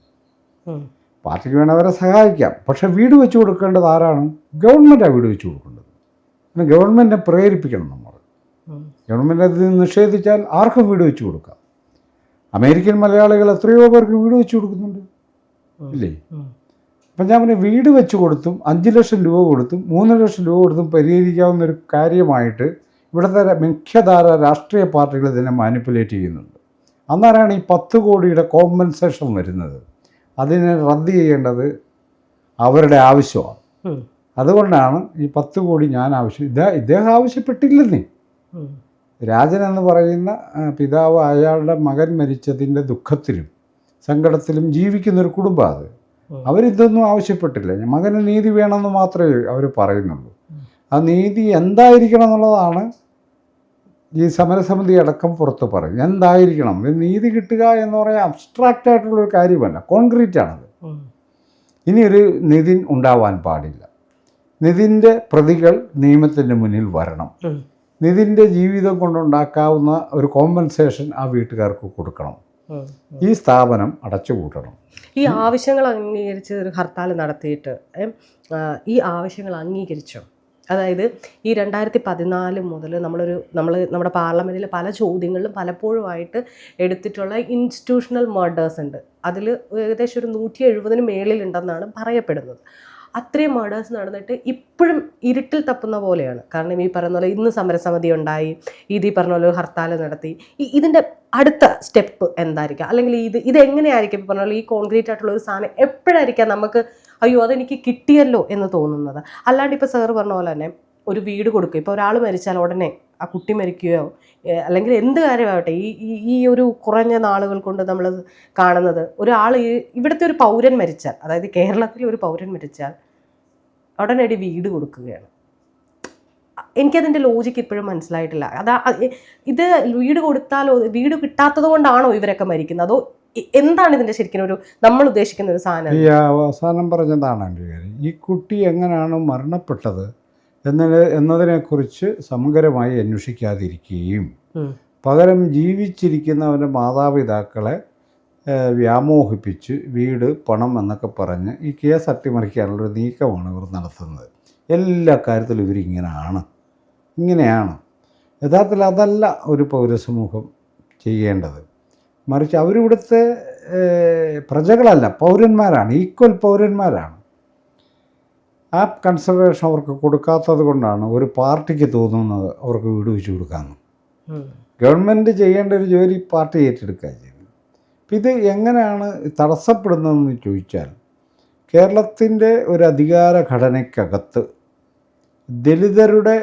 പാർട്ടിക്ക് വേണവരെ സഹായിക്കാം, പക്ഷെ വീട് വെച്ച് കൊടുക്കേണ്ടത് ആരാണ്? ഗവൺമെൻറ്റാണ് വീട് വെച്ച് കൊടുക്കേണ്ടത്. പിന്നെ ഗവൺമെൻറ്റിനെ പ്രേരിപ്പിക്കണം നമ്മൾ. ഗവൺമെൻറ് അത് നിഷേധിച്ചാൽ ആർക്കും വീട് വെച്ച് കൊടുക്കാം. അമേരിക്കൻ മലയാളികൾ എത്രയോ പേർക്ക് വീട് വെച്ച് കൊടുക്കുന്നുണ്ട്, ഇല്ലേ? അപ്പം ഞാൻ പിന്നെ വീട് വെച്ച് കൊടുത്തും 5 ലക്ഷം രൂപ കൊടുത്തും 3 ലക്ഷം രൂപ കൊടുത്തും പരിഹരിക്കാവുന്ന ഒരു കാര്യമായിട്ട് ഇവിടുത്തെ മുഖ്യധാര രാഷ്ട്രീയ പാർട്ടികൾ ഇതിനെ മാനിപ്പുലേറ്റ് ചെയ്യുന്നുണ്ട്. അന്നേരമാണ് ഈ 10 കോടിയുടെ കോമ്പൻസേഷൻ വരുന്നത്. അതിനെ റദ്ദ് ചെയ്യേണ്ടത് അവരുടെ ആവശ്യമാണ്. അതുകൊണ്ടാണ് ഈ 10 കോടി ഞാൻ ഇദ്ദേഹം ആവശ്യപ്പെട്ടില്ലെന്നേ. രാജൻ എന്ന് പറയുന്ന പിതാവ് അയാളുടെ മകൻ മരിച്ചതിൻ്റെ ദുഃഖത്തിലും സങ്കടത്തിലും ജീവിക്കുന്നൊരു കുടുംബം. അത് അവരിതൊന്നും ആവശ്യപ്പെട്ടില്ല. മകന് നീതി വേണമെന്ന് മാത്രമേ അവർ പറയുന്നുള്ളൂ. ആ നീതി എന്തായിരിക്കണം എന്നുള്ളതാണ് ഈ സമരസമിതി അടക്കം പുറത്ത് പറയും. എന്തായിരിക്കണം? നീതി കിട്ടുക എന്ന് പറയാൻ അബ്സ്ട്രാക്റ്റ് ആയിട്ടുള്ളൊരു കാര്യമല്ല, കോൺക്രീറ്റ് ആണത്. ഇനിയൊരു നിതിൻ ഉണ്ടാവാൻ പാടില്ല. നിതിൻ്റെ പ്രതികൾ നിയമത്തിൻ്റെ മുന്നിൽ വരണം. നിതിൻ്റെ ജീവിതം കൊണ്ടുണ്ടാക്കാവുന്ന ഒരു കോമ്പൻസേഷൻ ആ വീട്ടുകാർക്ക് കൊടുക്കണം. ഈ സ്ഥാപനം അടച്ചുപൂട്ടണം. ഈ ആവശ്യങ്ങൾ അംഗീകരിച്ച് ഒരു ഹർത്താൽ നടത്തിയിട്ട് ഈ ആവശ്യങ്ങൾ അംഗീകരിച്ചോ? അതായത് ഈ 2014 മുതൽ നമ്മുടെ പാർലമെൻറ്റിൽ പല ചോദ്യങ്ങളിലും പലപ്പോഴുമായിട്ട് എടുത്തിട്ടുള്ള ഇൻസ്റ്റിറ്റ്യൂഷണൽ മർഡേഴ്സ് ഉണ്ട്. അതിൽ ഏകദേശം ഒരു 170 മേളിലുണ്ടെന്നാണ് പറയപ്പെടുന്നത്. അത്രയും മർഡേഴ്സ് നടന്നിട്ട് ഇപ്പോഴും ഇരുട്ടിൽ തപ്പുന്ന പോലെയാണ്. കാരണം ഈ പറയുന്ന പോലെ ഇന്ന് സമരസമിതി ഉണ്ടായി, ഈ പറഞ്ഞ പോലെ ഹർത്താൽ നടത്തി. ഇതിൻ്റെ അടുത്ത സ്റ്റെപ്പ് എന്തായിരിക്കാം? അല്ലെങ്കിൽ ഇതെങ്ങനെയായിരിക്കും പറഞ്ഞ പോലെ ഈ കോൺക്രീറ്റ് ആയിട്ടുള്ള ഒരു സാധനം എപ്പോഴായിരിക്കാം നമുക്ക് അയ്യോ അതെനിക്ക് കിട്ടിയല്ലോ എന്ന് തോന്നുന്നത്? അല്ലാണ്ട് ഇപ്പോൾ സാറ് പറഞ്ഞ പോലെ തന്നെ ഒരു വീട് കൊടുക്കുക. ഇപ്പോൾ ഒരാൾ മരിച്ചാൽ ഉടനെ ആ കുട്ടി മരിക്കുകയോ അല്ലെങ്കിൽ എന്ത് കാര്യമാവട്ടെ, ഈ ഒരു കുറഞ്ഞ നാളുകൾ കൊണ്ട് നമ്മൾ കാണുന്നത് ഒരാൾ ഇവിടുത്തെ ഒരു പൗരൻ മരിച്ചാൽ, അതായത് കേരളത്തിലെ ഒരു പൗരൻ മരിച്ചാൽ ഉടനടി വീട് കൊടുക്കുകയാണ്. എനിക്കതിൻ്റെ ലോജിക്ക് ഇപ്പോഴും മനസ്സിലായിട്ടില്ല. ഇത് വീട് കൊടുത്താലോ, വീട് കിട്ടാത്തത് കൊണ്ടാണോ ഇവരൊക്കെ മരിക്കുന്നത്? അതോ എന്താണ് ഇതിൻ്റെ ശരിക്കും ഒരു നമ്മൾ ഉദ്ദേശിക്കുന്ന ഒരു സാധനം? ഈ അവസാനം പറഞ്ഞതാണ് എൻ്റെ കാര്യം. ഈ കുട്ടി എങ്ങനെയാണ് മരണപ്പെട്ടത് എന്നതിനെക്കുറിച്ച് സമഗ്രമായി അന്വേഷിക്കാതിരിക്കുകയും പകരം ജീവിച്ചിരിക്കുന്നവൻ്റെ മാതാപിതാക്കളെ വ്യാമോഹിപ്പിച്ച് വീട്, പണം എന്നൊക്കെ പറഞ്ഞ് ഈ കേസ് അട്ടിമറിക്കാനുള്ളൊരു നീക്കമാണ് ഇവർ നടത്തുന്നത്. എല്ലാ കാര്യത്തിലും ഇങ്ങനെയാണ്. യഥാർത്ഥത്തിൽ അതല്ല ഒരു പൗരസമൂഹം ചെയ്യേണ്ടത്. മറിച്ച് അവരിവിടുത്തെ പ്രജകളല്ല, പൗരന്മാരാണ്, ഈക്വൽ പൗരന്മാരാണ്. ആ കൺസിഡറേഷൻ അവർക്ക് കൊടുക്കാത്തത് കൊണ്ടാണ് ഒരു പാർട്ടിക്ക് തോന്നുന്നത് അവർക്ക് വീട് വെച്ച് കൊടുക്കാമെന്ന്. ഗവൺമെൻറ് ചെയ്യേണ്ട ഒരു ജോലി പാർട്ടി ഏറ്റെടുക്കുക ചെയ്യുന്നത്. അപ്പം ഇത് എങ്ങനെയാണ് തടസ്സപ്പെടുന്നതെന്ന് ചോദിച്ചാൽ, കേരളത്തിൻ്റെ ഒരു അധികാര ഘടനയ്ക്കകത്ത് ദലിതരുടെ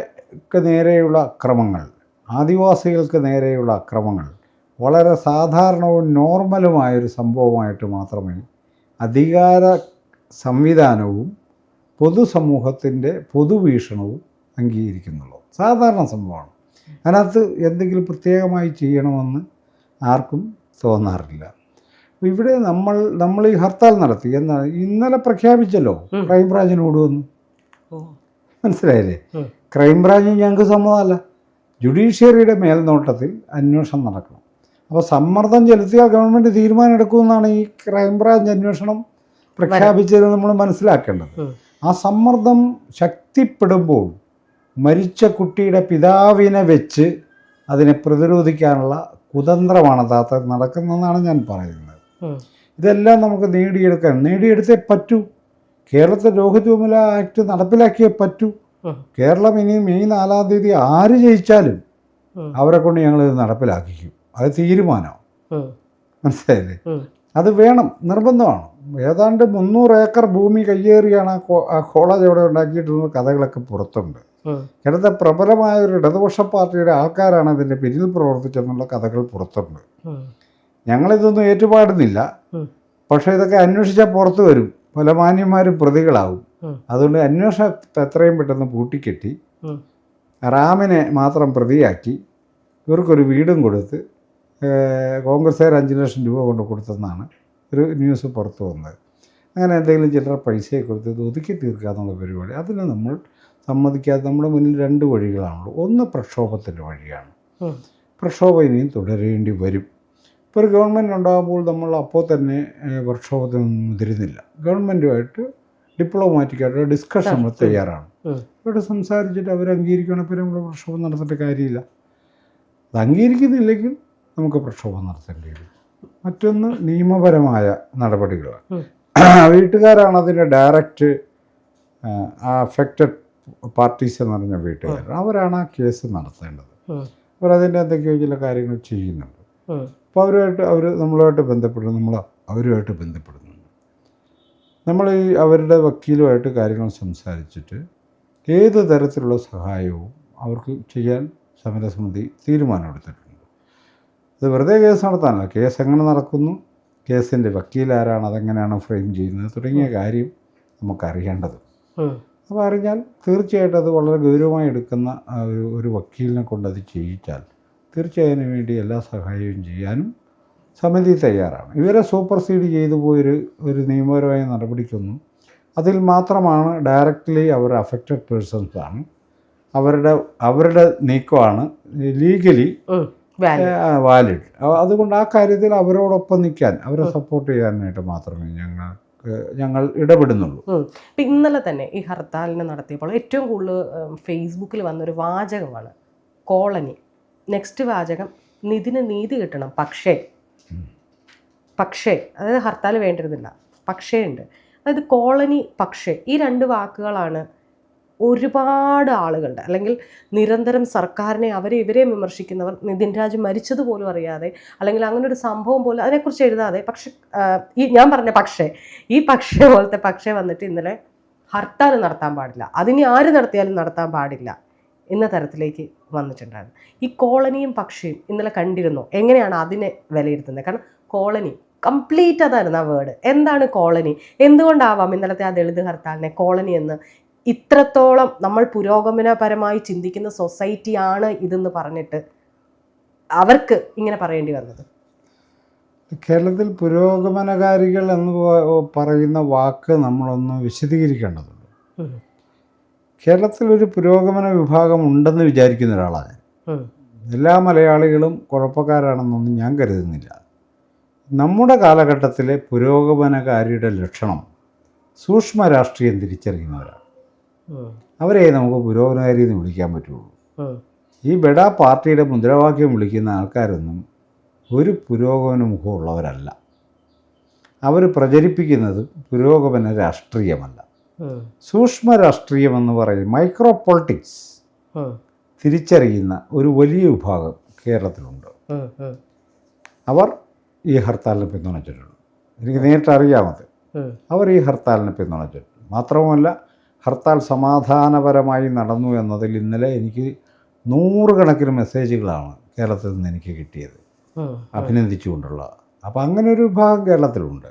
നേരെയുള്ള അക്രമങ്ങൾ, ആദിവാസികൾക്ക് നേരെയുള്ള അക്രമങ്ങൾ വളരെ സാധാരണവും നോർമലുമായൊരു സംഭവമായിട്ട് മാത്രമേ അധികാര സംവിധാനവും പൊതുസമൂഹത്തിൻ്റെ പൊതുവീക്ഷണവും അംഗീകരിക്കുന്നുള്ളൂ. സാധാരണ സംഭവമാണ്. അതിനകത്ത് എന്തെങ്കിലും പ്രത്യേകമായി ചെയ്യണമെന്ന് ആർക്കും തോന്നാറില്ല. ഇവിടെ നമ്മൾ ഈ ഹർത്താൽ നടത്തി എന്നാണ് ഇന്നലെ പ്രഖ്യാപിച്ചല്ലോ, ക്രൈംബ്രാഞ്ചിനോട് വന്നു. മനസ്സിലായില്ലേ? ക്രൈംബ്രാഞ്ച് ഞങ്ങൾക്ക് സമ്മതമല്ല. ജുഡീഷ്യറിയുടെ മേൽനോട്ടത്തിൽ അന്വേഷണം നടക്കണം. അപ്പോൾ സമ്മർദ്ദം ചെലുത്തിയാൽ ഗവൺമെൻറ് തീരുമാനം എടുക്കുമെന്നാണ് ഈ ക്രൈംബ്രാഞ്ച് അന്വേഷണം പ്രഖ്യാപിച്ചത് നമ്മൾ മനസ്സിലാക്കേണ്ടത്. ആ സമ്മർദ്ദം ശക്തിപ്പെടുമ്പോൾ മരിച്ച കുട്ടിയുടെ പിതാവിനെ വെച്ച് അതിനെ പ്രതിരോധിക്കാനുള്ള കുതന്ത്രമാണ് യഥാർത്ഥത്തിൽ നടക്കുന്നതെന്നാണ് ഞാൻ പറയുന്നത്. ഇതെല്ലാം നമുക്ക് നേടിയെടുത്തേ പറ്റൂ. കേരളത്തിൽ രോഹിത് വിമല ആക്ട് നടപ്പിലാക്കിയേ പറ്റൂ. കേരളം ഇനി മെയ് 4 ആര് ജയിച്ചാലും അവരെ കൊണ്ട് ഞങ്ങളിത് നടപ്പിലാക്കിക്കും. അത് തീരുമാനം. ഉം. മനസ്സിലായില്ലേ? ഉം. അത് വേണം, നിർബന്ധമാണ്. ഏതാണ്ട് 300 ഏക്കർ ഭൂമി കയ്യേറിയാണ് ആ കോളേജ് അവിടെ ഉണ്ടാക്കിയിട്ടുള്ള കഥകളൊക്കെ പുറത്തുണ്ട്. ഉം. ഇടത്തെ പ്രബലമായ ഒരു ഇടതുപക്ഷ പാർട്ടിയുടെ ആൾക്കാരാണ് അതിൻ്റെ പിന്നിൽ പ്രവർത്തിച്ചെന്നുള്ള കഥകൾ പുറത്തുണ്ട്. ഉം. ഞങ്ങളിതൊന്നും ഏറ്റുപാടുന്നില്ല. ഉം. പക്ഷേ ഇതൊക്കെ അന്വേഷിച്ചാൽ പുറത്തു വരും. പല മാന്യന്മാരും പ്രതികളാവും. ഉം. അതുകൊണ്ട് അന്വേഷണത്തെ എത്രയും പെട്ടെന്ന് പൂട്ടിക്കെട്ടി ഉം. റാമിനെ മാത്രം പ്രതിയാക്കി ഇവർക്കൊരു വീടും കൊടുത്ത് കോൺഗ്രസ്സുകാർ 5 ലക്ഷം രൂപ കൊണ്ട് കൊടുത്തെന്നാണ് ഒരു ന്യൂസ് പുറത്തു വന്നത്. അങ്ങനെ എന്തെങ്കിലും ചില്ലറ പൈസയെ കൊടുത്ത് ഇത് ഒതുക്കി തീർക്കുക എന്നുള്ള പരിപാടി അതിന് നമ്മൾ സമ്മതിക്കാതെ നമ്മുടെ മുന്നിൽ 2 വഴികളാണുള്ളൂ. ഒന്ന് പ്രക്ഷോഭത്തിൻ്റെ വഴിയാണ്. പ്രക്ഷോഭം ഇനിയും തുടരേണ്ടി വരും. ഇപ്പോൾ ഒരു ഗവൺമെൻറ് ഉണ്ടാകുമ്പോൾ നമ്മൾ അപ്പോൾ തന്നെ പ്രക്ഷോഭത്തിനൊന്നും മുതിരുന്നില്ല. ഗവൺമെൻറ്റുമായിട്ട് ഡിപ്ലോമാറ്റിക്കായിട്ട് ഡിസ്കഷൻ നമ്മൾ തയ്യാറാണ്. ഇവിടെ സംസാരിച്ചിട്ട് അവർ അംഗീകരിക്കണപ്പോൾ നമ്മൾ പ്രക്ഷോഭം നടത്തേണ്ട കാര്യമില്ല. അത് അംഗീകരിക്കുന്നില്ലെങ്കിൽ നമുക്ക് പ്രക്ഷോഭം നടത്തേണ്ടി വരും. മറ്റൊന്ന് നിയമപരമായ നടപടികൾ. വീട്ടുകാരാണ് അതിൻ്റെ ഡയറക്റ്റ് അഫക്റ്റഡ് പാർട്ടീസ് എന്ന് പറഞ്ഞ വീട്ടുകാർ. അവരാണ് ആ കേസ് നടത്തേണ്ടത്. അവരതിൻ്റെ എന്തൊക്കെയോ ചില കാര്യങ്ങൾ ചെയ്യുന്നുണ്ട്. അപ്പോൾ നമ്മളുമായിട്ട് ബന്ധപ്പെടുന്നു, നമ്മൾ അവരുമായിട്ട് ബന്ധപ്പെടുന്നുണ്ട്. നമ്മൾ ഈ അവരുടെ വക്കീലുമായിട്ട് കാര്യങ്ങൾ സംസാരിച്ചിട്ട് ഏത് തരത്തിലുള്ള സഹായവും അവർക്ക് ചെയ്യാൻ സമരസമിതി തീരുമാനമെടുത്തിട്ടുണ്ട്. അത് വെറുതെ കേസ് നടത്താനല്ല, കേസ് എങ്ങനെ നടക്കുന്നു, കേസിൻ്റെ വക്കീലാരാണ്, അതെങ്ങനെയാണ് ഫ്രെയിം ചെയ്യുന്നത് തുടങ്ങിയ കാര്യം നമുക്കറിയേണ്ടത്. അപ്പോൾ അറിഞ്ഞാൽ തീർച്ചയായിട്ടും അത് വളരെ ഗൗരവമായി എടുക്കുന്ന ഒരു വക്കീലിനെ കൊണ്ട് അത് ചെയ്യിച്ചാൽ തീർച്ചയായും അതിനു വേണ്ടി എല്ലാ സഹായവും ചെയ്യാനും സമിതി തയ്യാറാണ്. ഇവരെ സൂപ്പർസീഡ് ചെയ്തു പോയൊരു നിയമപരമായ നടപടിക്കൊന്നും അതിൽ മാത്രമാണ് ഡയറക്റ്റ്ലി അവർ അഫക്റ്റഡ് പേഴ്സൺസാണ്. അവരുടെ നീക്കമാണ് ലീഗലി വാലിഡ്. അതുകൊണ്ട് ആ കാര്യത്തിൽ അവരോടൊപ്പം നിൽക്കാൻ, അവരെ സപ്പോർട്ട് ചെയ്യാനായിട്ട് മാത്രമേ ഞങ്ങൾ ഇടപെടുന്നുള്ളൂ. ഇപ്പം ഇന്നലെ തന്നെ ഈ ഹർത്താലിന് നടത്തിയപ്പോൾ ഏറ്റവും കൂടുതൽ ഫേസ്ബുക്കിൽ വന്നൊരു വാചകമാണ് കോളനി. നെക്സ്റ്റ് വാചകം നിതിന് നീതി കിട്ടണം, പക്ഷേ അതായത് ഹർത്താൽ വേണ്ടിയിരുന്നില്ല, പക്ഷേ ഉണ്ട്. അതായത് കോളനി, പക്ഷേ ഈ 2 വാക്കുകളാണ് ഒരുപാട് ആളുകളുടെ, അല്ലെങ്കിൽ നിരന്തരം സർക്കാരിനെ ഇവരെയും വിമർശിക്കുന്നവർ നിതിൻ രാജ് മരിച്ചതുപോലും അറിയാതെ, അല്ലെങ്കിൽ അങ്ങനെ ഒരു സംഭവം പോലും അതിനെക്കുറിച്ച് എഴുതാതെ, പക്ഷെ ഞാൻ പറഞ്ഞ ഈ പക്ഷേ പോലത്തെ പക്ഷേ വന്നിട്ട് ഇന്നലെ ഹർത്താൽ നടത്താൻ പാടില്ല, അതിനി ആര് നടത്തിയാലും നടത്താൻ പാടില്ല എന്ന തരത്തിലേക്ക് വന്നിട്ടുണ്ടായിരുന്നു. ഈ കോളനിയും പക്ഷിയും ഇന്നലെ കണ്ടിരുന്നു. എങ്ങനെയാണ് അതിനെ വിലയിരുത്തുന്നത്? കാരണം കോളനി കംപ്ലീറ്റ് അതായിരുന്നു ആ വേർഡ്. എന്താണ് കോളനി? എന്തുകൊണ്ടാവാം ഇന്നലത്തെ ആ ദളിത് ഹർത്താലിനെ കോളനി എന്ന് ഇത്രത്തോളം നമ്മൾ പുരോഗമനപരമായി ചിന്തിക്കുന്ന സൊസൈറ്റിയാണ് ഇതെന്ന് പറഞ്ഞിട്ട് അവർക്ക് ഇങ്ങനെ പറയേണ്ടി വന്നത്? കേരളത്തിൽ പുരോഗമനകാരികൾ എന്ന് പറയുന്ന വാക്ക് നമ്മളൊന്ന് വിശദീകരിക്കേണ്ടതുണ്ട്. കേരളത്തിലൊരു പുരോഗമന വിഭാഗം ഉണ്ടെന്ന് വിചാരിക്കുന്ന ഒരാളാണ് ഞാൻ. എല്ലാ മലയാളികളും കുഴപ്പക്കാരാണെന്നൊന്നും ഞാൻ കരുതുന്നില്ല. നമ്മുടെ കാലഘട്ടത്തിലെ പുരോഗമനകാരിയുടെ ലക്ഷണം സൂക്ഷ്മ രാഷ്ട്രീയം തിരിച്ചറിയുന്നവരാണ്. അവരെ നമുക്ക് പുരോഗമനകാരി എന്ന് വിളിക്കാൻ പറ്റുള്ളൂ. ഈ ബെഡാ പാർട്ടിയുടെ മുദ്രാവാക്യം വിളിക്കുന്ന ആൾക്കാരൊന്നും ഒരു പുരോഗമന മുഖമുള്ളവരല്ല. അവർ പ്രചരിപ്പിക്കുന്നത് പുരോഗമന രാഷ്ട്രീയമല്ല, സൂക്ഷ്മ രാഷ്ട്രീയമെന്ന് പറയും, മൈക്രോ പൊളിറ്റിക്സ് തിരിച്ചറിയുന്ന ഒരു വലിയ വിഭാഗം കേരളത്തിലുണ്ട്. അവർ ഈ ഹർത്താലിനെ പിന്തുണച്ചിട്ടുണ്ട്. എനിക്ക് നേരിട്ട് അറിയാമത്. അവർ ഈ ഹർത്താലിനെ പിന്തുണച്ചിട്ടുണ്ട്. മാത്രവുമല്ല, ഹർത്താൽ സമാധാനപരമായി നടന്നു എന്നതിൽ ഇന്നലെ എനിക്ക് 100 കണക്കിന് മെസ്സേജുകളാണ് കേരളത്തിൽ നിന്ന് എനിക്ക് കിട്ടിയത്, അഭിനന്ദിച്ചുകൊണ്ടുള്ള. അപ്പോൾ അങ്ങനെ ഒരു വിഭാഗം കേരളത്തിലുണ്ട്.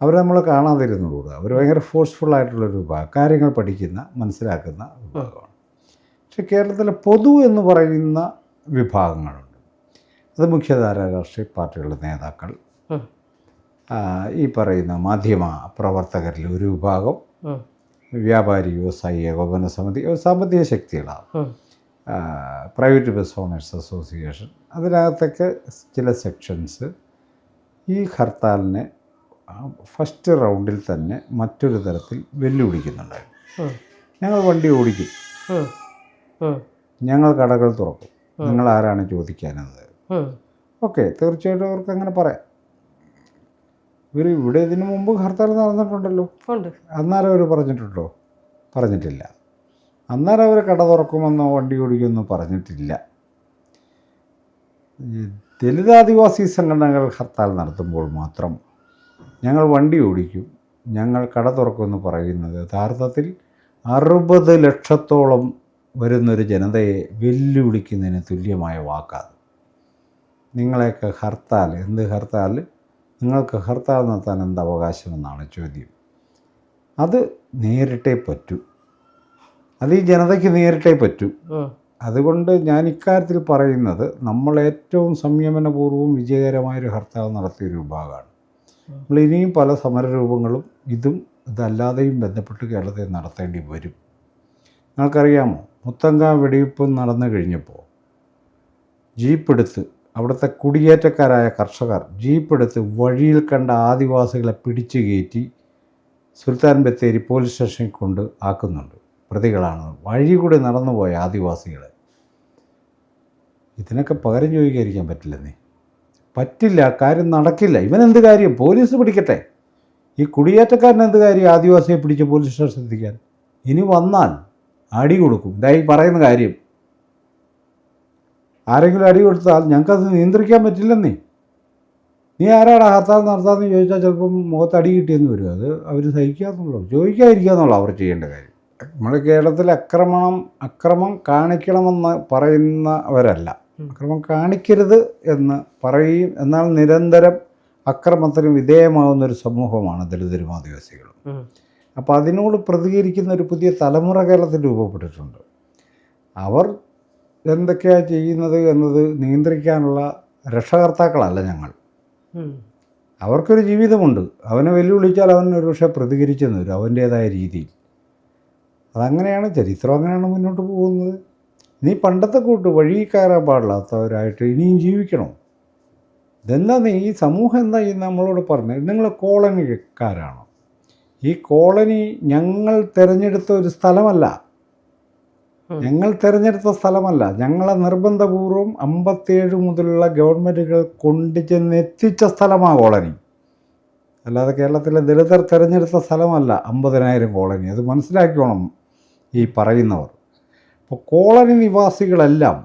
അവരെ നമ്മൾ കാണാതിരുന്നുകൂടുക. അവർ ഭയങ്കര ഫോഴ്സ്ഫുള്ളായിട്ടുള്ളൊരു വിഭാഗം, കാര്യങ്ങൾ പഠിക്കുന്ന, മനസ്സിലാക്കുന്ന വിഭാഗമാണ്. പക്ഷെ കേരളത്തിലെ പൊതു എന്ന് പറയുന്ന വിഭാഗങ്ങളുണ്ട്. അത് മുഖ്യധാര രാഷ്ട്രീയ പാർട്ടികളുടെ നേതാക്കൾ, ഈ പറയുന്ന മാധ്യമ പ്രവർത്തകരിൽ ഒരു വിഭാഗം, വ്യാപാരി വ്യവസായി ഏകോപന സമിതി, സാമ്പത്തിക ശക്തികളാണ്, പ്രൈവറ്റ് ബസ് ഓണേഴ്സ് അസോസിയേഷൻ, അതിനകത്തൊക്കെ ചില സെക്ഷൻസ് ഈ ഹർത്താലിനെ ഫസ്റ്റ് റൗണ്ടിൽ തന്നെ മറ്റൊരു തരത്തിൽ വെല്ലുവിളിക്കുന്നുണ്ടായിരുന്നു. ഞങ്ങൾ വണ്ടി ഓടിക്കും, ഞങ്ങൾ കടകൾ തുറക്കും, നിങ്ങൾ ആരാണ് ചോദിക്കാനെന്നത്. ഓക്കെ, തീർച്ചയായിട്ടും അവർക്ക് അങ്ങനെ പറയാം. ഇവിടെ ഇതിനു മുമ്പ് ഹർത്താൽ നടന്നിട്ടുണ്ടല്ലോ. അന്നേരം അവർ പറഞ്ഞിട്ടുണ്ടോ? പറഞ്ഞിട്ടില്ല. അന്നേരം അവർ കട തുറക്കുമെന്നോ വണ്ടി ഓടിക്കുമെന്നോ പറഞ്ഞിട്ടില്ല. ഈ ദലിതാദിവാസി സംഘടനകൾ ഹർത്താൽ നടത്തുമ്പോൾ മാത്രം ഞങ്ങൾ വണ്ടി ഓടിക്കും, ഞങ്ങൾ കട തുറക്കുമെന്ന് പറയുന്നത് യഥാർത്ഥത്തിൽ 60 ലക്ഷത്തോളം വരുന്നൊരു ജനതയെ വെല്ലുവിളിക്കുന്നതിന് തുല്യമായ വാക്കാണ്. നിങ്ങളെയൊക്കെ ഹർത്താൽ, എന്ത് ഹർത്താൽ? നിങ്ങൾക്ക് ഹർത്താൽ നടത്താൻ എന്ത് അവകാശമെന്നാണ് ചോദ്യം. അത് നേരിട്ടേ പറ്റൂ, അത് ഈ ജനതയ്ക്ക് നേരിട്ടേ പറ്റൂ. അതുകൊണ്ട് ഞാൻ ഇക്കാര്യത്തിൽ പറയുന്നത് നമ്മൾ ഏറ്റവും സംയമനപൂർവ്വം വിജയകരമായൊരു ഹർത്താൽ നടത്തിയൊരു വിഭാഗമാണ്. നമ്മൾ ഇനിയും പല സമരരൂപങ്ങളും ഇതല്ലാതെയും ബന്ധപ്പെട്ട് കേരളത്തിൽ നടത്തേണ്ടി വരും. നിങ്ങൾക്കറിയാമോ, മുത്തങ്ങ വെടിവെപ്പ് നടന്നു കഴിഞ്ഞപ്പോൾ ജീപ്പെടുത്ത് അവിടുത്തെ കുടിയേറ്റക്കാരായ കർഷകർ ജീപ്പെടുത്ത് വഴിയിൽ കണ്ട ആദിവാസികളെ പിടിച്ചു കയറ്റി സുൽത്താൻ ബത്തേരി പോലീസ് സ്റ്റേഷനിൽ കൊണ്ട് ആക്കുന്നുണ്ട്. പ്രതികളാണ് വഴി കൂടി നടന്നുപോയ ആദിവാസികൾ. ഇതിനൊക്കെ പകരം ചോദിക്കാതിരിക്കാൻ പറ്റില്ലെന്നേ, പറ്റില്ല, കാര്യം നടക്കില്ല. ഇവനെന്ത് കാര്യം? പോലീസ് പിടിക്കട്ടെ. ഈ കുടിയേറ്റക്കാരന് എന്ത് കാര്യം ആദിവാസിയെ പിടിച്ച് പോലീസ് സ്റ്റേഷനിൽ എത്തിക്കാൻ? ഇനി വന്നാൽ അടി കൊടുക്കും. ഇതായി പറയുന്ന കാര്യം. ആരെങ്കിലും അടി കൊടുത്താൽ ഞങ്ങൾക്കത് നിയന്ത്രിക്കാൻ പറ്റില്ലെന്നേ. നീ ആരാടാ ഹർത്താൽ നടത്താമെന്ന് ചോദിച്ചാൽ ചിലപ്പം മുഖത്ത് അടി കിട്ടിയെന്ന് വരും. അത് അവർ സഹിക്കാന്നുള്ളൂ, ചോദിക്കാതിരിക്കുക എന്നുള്ളൂ അവർ ചെയ്യേണ്ട കാര്യം. നമ്മുടെ കേരളത്തിൽ അക്രമം കാണിക്കണമെന്ന് പറയുന്നവരല്ല, അക്രമം കാണിക്കരുത് എന്ന് പറയും. എന്നാൽ നിരന്തരം അക്രമത്തിന് വിധേയമാകുന്നൊരു സമൂഹമാണ് ദലിതരും ആദിവാസികളും. അപ്പോൾ അതിനോട് പ്രതികരിക്കുന്ന ഒരു പുതിയ തലമുറ കേരളത്തിൽ രൂപപ്പെട്ടിട്ടുണ്ട്. അവർ എന്തൊക്കെയാണ് ചെയ്യുന്നത് എന്നത് നിയന്ത്രിക്കാനുള്ള രക്ഷകർത്താക്കളല്ല ഞങ്ങൾ. അവർക്കൊരു ജീവിതമുണ്ട്. അവനെ വെല്ലുവിളിച്ചാൽ അവൻ ഒരു പക്ഷേ പ്രതികരിച്ചെന്ന് വരും അവൻ്റേതായ രീതിയിൽ. അതങ്ങനെയാണ്, ചരിത്രം അങ്ങനെയാണ് മുന്നോട്ട് പോകുന്നത്. നീ പണ്ടത്തെ കൂട്ട് വഴി കയറാൻ പാടില്ലാത്തവരായിട്ട് ഇനിയും ജീവിക്കണം. ഇതെന്താ ഈ സമൂഹം എന്താ ഈ നമ്മളോട് പറഞ്ഞത്? നിങ്ങൾ കോളനിക്കാരാണോ? ഈ കോളനി ഞങ്ങൾ തിരഞ്ഞെടുത്ത ഒരു സ്ഥലമല്ല, ഞങ്ങളെ നിർബന്ധപൂർവ്വം 57 മുതലുള്ള ഗവൺമെൻറ്റുകൾ കൊണ്ടുചെന്നെത്തിച്ച സ്ഥലമാണ് കോളനി. അല്ലാതെ കേരളത്തിലെ ദലിതർ തിരഞ്ഞെടുത്ത സ്ഥലമല്ല 50,000 കോളനി. അത് മനസ്സിലാക്കിക്കോണം ഈ പറയുന്നവർ. അപ്പോൾ കോളനി നിവാസികളെല്ലാം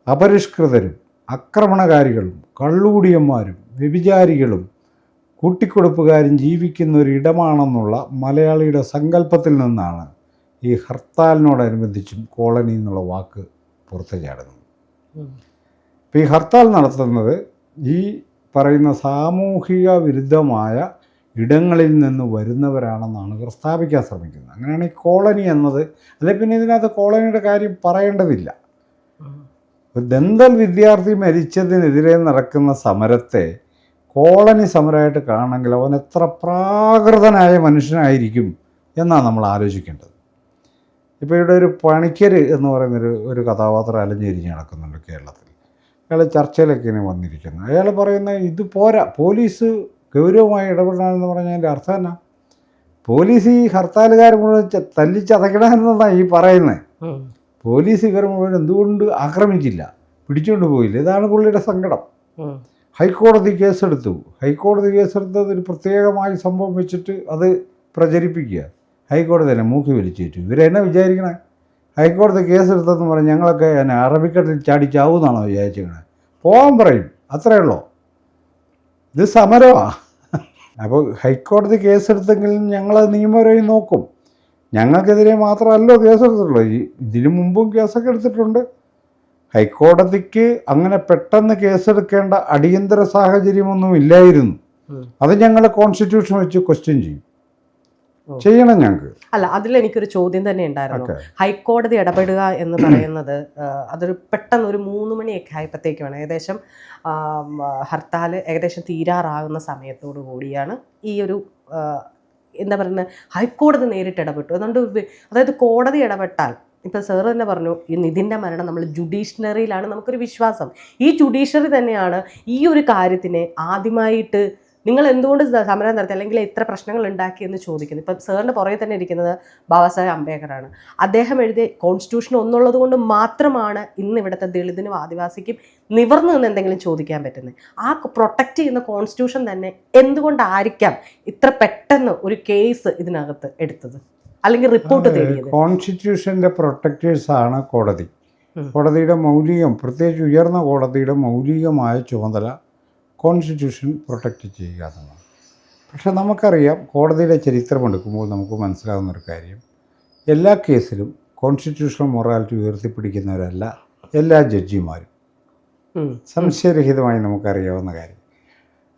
അപരിഷ്കൃതരും ആക്രമണകാരികളും കള്ളുകൂടിയന്മാരും വ്യഭിചാരികളും കൂട്ടിക്കൊടുപ്പുകാരും ജീവിക്കുന്ന ഒരിടമാണെന്നുള്ള മലയാളിയുടെ സങ്കല്പത്തിൽ നിന്നാണ് ഈ ഹർത്താലിനോടനുബന്ധിച്ചും കോളനി എന്നുള്ള വാക്ക് പുറത്തു ചാടുന്നത്. ഇപ്പോൾ ഈ ഹർത്താൽ നടത്തുന്നത് ഈ പറയുന്ന സാമൂഹിക വിരുദ്ധമായ ഇടങ്ങളിൽ നിന്ന് വരുന്നവരാണെന്നാണ് ഇവർ സ്ഥാപിക്കാൻ ശ്രമിക്കുന്നത്. അങ്ങനെയാണ് ഈ കോളനി എന്നത്. അല്ലെ പിന്നെ ഇതിനകത്ത് കോളനിയുടെ കാര്യം പറയേണ്ടതില്ല. ദന്തൽ വിദ്യാർത്ഥി മരിച്ചതിനെതിരെ നടക്കുന്ന സമരത്തെ കോളനി സമരമായിട്ട് കാണണമെങ്കിൽ അവൻ എത്ര പ്രാകൃതനായ മനുഷ്യനായിരിക്കും എന്നാണ് നമ്മൾ ആലോചിക്കേണ്ടത്. ഇപ്പോൾ ഇവിടെ ഒരു പണിക്കർ എന്ന് പറയുന്നൊരു കഥാപാത്രം അലഞ്ഞിരിഞ്ഞ് നടക്കുന്നുണ്ട് കേരളത്തിൽ. അയാൾ ചർച്ചയിലൊക്കെ ഇങ്ങനെ വന്നിരിക്കുന്നു. അയാൾ പറയുന്നത് ഇത് പോരാ, പോലീസ് ഗൗരവമായി ഇടപെടണമെന്ന് പറഞ്ഞതിൻ്റെ അർത്ഥം എന്നാ? പോലീസ് ഈ ഹർത്താലുകാർ മുഴുവൻ തല്ലിച്ചതയ്ക്കണമെന്നാണ് ഈ പറയുന്നത്. പോലീസ് ഇവർ മുഴുവൻ എന്തുകൊണ്ട് ആക്രമിച്ചില്ല, പിടിച്ചുകൊണ്ട് പോയില്ല? ഇതാണ് പുള്ളിയുടെ സങ്കടം. ഹൈക്കോടതി കേസെടുത്തു. ഹൈക്കോടതി കേസെടുത്തത് ഒരു പ്രത്യേകമായി സംഭവം വെച്ചിട്ട് അത് പ്രചരിപ്പിക്കുക. ഹൈക്കോടതി തന്നെ മൂക്കി വലിച്ചേറ്റു. ഇവരെന്നെ വിചാരിക്കണേ ഹൈക്കോടതി കേസെടുത്തെന്ന് പറഞ്ഞ് ഞങ്ങളൊക്കെ അറബിക്കടലിൽ ചാടിച്ചാവൂന്നാണോ വിചാരിച്ചിരിക്കണേ? പോകാൻ പറയും, അത്രയേ ഉള്ളൂ. ഇത് സമരമാണ്. അപ്പോൾ ഹൈക്കോടതി കേസെടുത്തെങ്കിലും ഞങ്ങളത് നിയമപരമായി നോക്കും. ഞങ്ങൾക്കെതിരെ മാത്രമല്ലോ കേസെടുത്തിട്ടുള്ളൂ, ഇതിനു മുമ്പും കേസൊക്കെ എടുത്തിട്ടുണ്ട്. ഹൈക്കോടതിക്ക് അങ്ങനെ പെട്ടെന്ന് കേസെടുക്കേണ്ട അടിയന്തര സാഹചര്യമൊന്നും ഇല്ലായിരുന്നു. അത് ഞങ്ങൾ കോൺസ്റ്റിറ്റ്യൂഷൻ വെച്ച് ക്വസ്റ്റ്യൻ ചെയ്യണം ഞങ്ങൾക്ക്. അല്ല, അതിലെനിക്കൊരു ചോദ്യം തന്നെ ഉണ്ടായിരുന്നു. ഹൈക്കോടതി ഇടപെടുക എന്ന് പറയുന്നത് അതൊരു പെട്ടെന്ന് ഒരു 3 മണിയൊക്കെ ആയപ്പോഴത്തേക്കാണ്, ഏകദേശം ഹർത്താൽ ഏകദേശം തീരാറാകുന്ന സമയത്തോടു കൂടിയാണ് ഈ ഒരു എന്താ പറയുന്നത്, ഹൈക്കോടതി നേരിട്ട് ഇടപെട്ടു. അതുകൊണ്ട് അതായത് കോടതി ഇടപെട്ടാൽ, ഇപ്പം സാർ തന്നെ പറഞ്ഞു, ഈ നിധിൻ്റെ മരണം നമ്മൾ ജുഡീഷ്യറിയിലാണ് നമുക്കൊരു വിശ്വാസം. ഈ ജുഡീഷ്യറി തന്നെയാണ് ഈ ഒരു കാര്യത്തിനെ ആദ്യമായിട്ട് നിങ്ങൾ എന്തുകൊണ്ട് സമരം നടത്തി അല്ലെങ്കിൽ ഇത്ര പ്രശ്നങ്ങൾ ഉണ്ടാക്കിയെന്ന് ചോദിക്കുന്നത്. ഇപ്പം സാറിൻ്റെ പുറകെ തന്നെ ഇരിക്കുന്നത് ബാബാ സാഹേബ് അംബേദ്കറാണ്. അദ്ദേഹം എഴുതിയ കോൺസ്റ്റിറ്റ്യൂഷൻ ഒന്നുള്ളത് കൊണ്ട് മാത്രമാണ് ഇന്ന് ഇവിടുത്തെ ദളിതിനും ആദിവാസിക്കും നിവർന്നു നിന്ന് എന്തെങ്കിലും ചോദിക്കാൻ പറ്റുന്നത്. ആ പ്രൊട്ടക്റ്റ് ചെയ്യുന്ന കോൺസ്റ്റിറ്റ്യൂഷൻ തന്നെ എന്തുകൊണ്ടായിരിക്കാം ഇത്ര പെട്ടെന്ന് ഒരു കേസ് ഇതിനകത്ത് എടുത്തത് അല്ലെങ്കിൽ റിപ്പോർട്ട് തേടിയത്? കോൺസ്റ്റിറ്റ്യൂഷൻ്റെ പ്രൊട്ടക്റ്റേഴ്സാണ് കോടതി. കോടതിയുടെ പ്രത്യേകിച്ച് ഉയർന്ന കോടതിയുടെ മൗലികമായ ചുമതല കോൺസ്റ്റിറ്റ്യൂഷൻ പ്രൊട്ടക്റ്റ് ചെയ്യുക എന്നതാണ്. പക്ഷെ നമുക്കറിയാം, കോടതിയുടെ ചരിത്രം എടുക്കുമ്പോൾ നമുക്ക് മനസ്സിലാകുന്നൊരു കാര്യം, എല്ലാ കേസിലും കോൺസ്റ്റിറ്റ്യൂഷണൽ മൊറാലിറ്റി ഉയർത്തിപ്പിടിക്കുന്നവരല്ല എല്ലാ ജഡ്ജിമാരും. സംശയരഹിതമായി നമുക്കറിയാവുന്ന കാര്യം.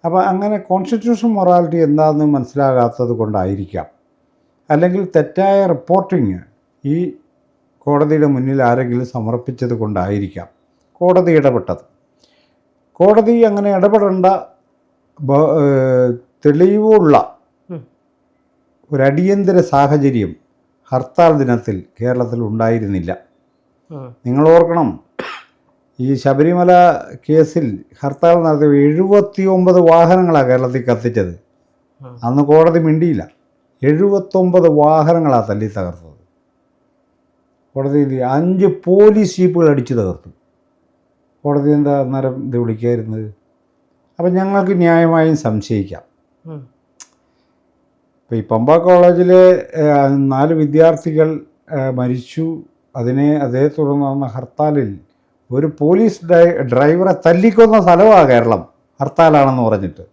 അപ്പോൾ അങ്ങനെ കോൺസ്റ്റിറ്റ്യൂഷണൽ മൊറാലിറ്റി എന്താണെന്ന് മനസ്സിലാകാത്തത് കൊണ്ടായിരിക്കാം, അല്ലെങ്കിൽ തെറ്റായ റിപ്പോർട്ടിങ് ഈ കോടതിയുടെ മുന്നിൽ ആരെങ്കിലും സമർപ്പിച്ചത് കൊണ്ടായിരിക്കാം കോടതി ഇടപെട്ടത്. കോടതി അങ്ങനെ ഇടപെടേണ്ട തെളിവുള്ള ഒരു അടിയന്തര സാഹചര്യം ഹർത്താൽ ദിനത്തിൽ കേരളത്തിൽ ഉണ്ടായിരുന്നില്ല. നിങ്ങൾ ഓർക്കണം, ഈ ശബരിമല കേസിൽ ഹർത്താൽ നടത്തിയ 79 വാഹനങ്ങളാണ് കേരളത്തിൽ കത്തിച്ചത്. അന്ന് കോടതി മിണ്ടിയില്ല. 79 വാഹനങ്ങളാണ് തല്ലി തകർത്തത്. കോടതി 5 പോലീസ് ജീപ്പുകൾ അടിച്ചു തകർത്തു. കോടതി എന്താ അന്നേരം ഇത് വിളിക്കായിരുന്നത്? അപ്പം ഞങ്ങൾക്ക് ന്യായമായും സംശയിക്കാം. ഇപ്പോൾ ഈ പമ്പ കോളേജിലെ 4 വിദ്യാർത്ഥികൾ മരിച്ചു. അതേ തുടർന്ന് നടന്ന ഹർത്താലിൽ ഒരു പോലീസ് ഡ്രൈവറെ തല്ലിക്കൊന്ന സ്ഥലമാണ് കേരളം, ഹർത്താലാണെന്ന് പറഞ്ഞിട്ട്.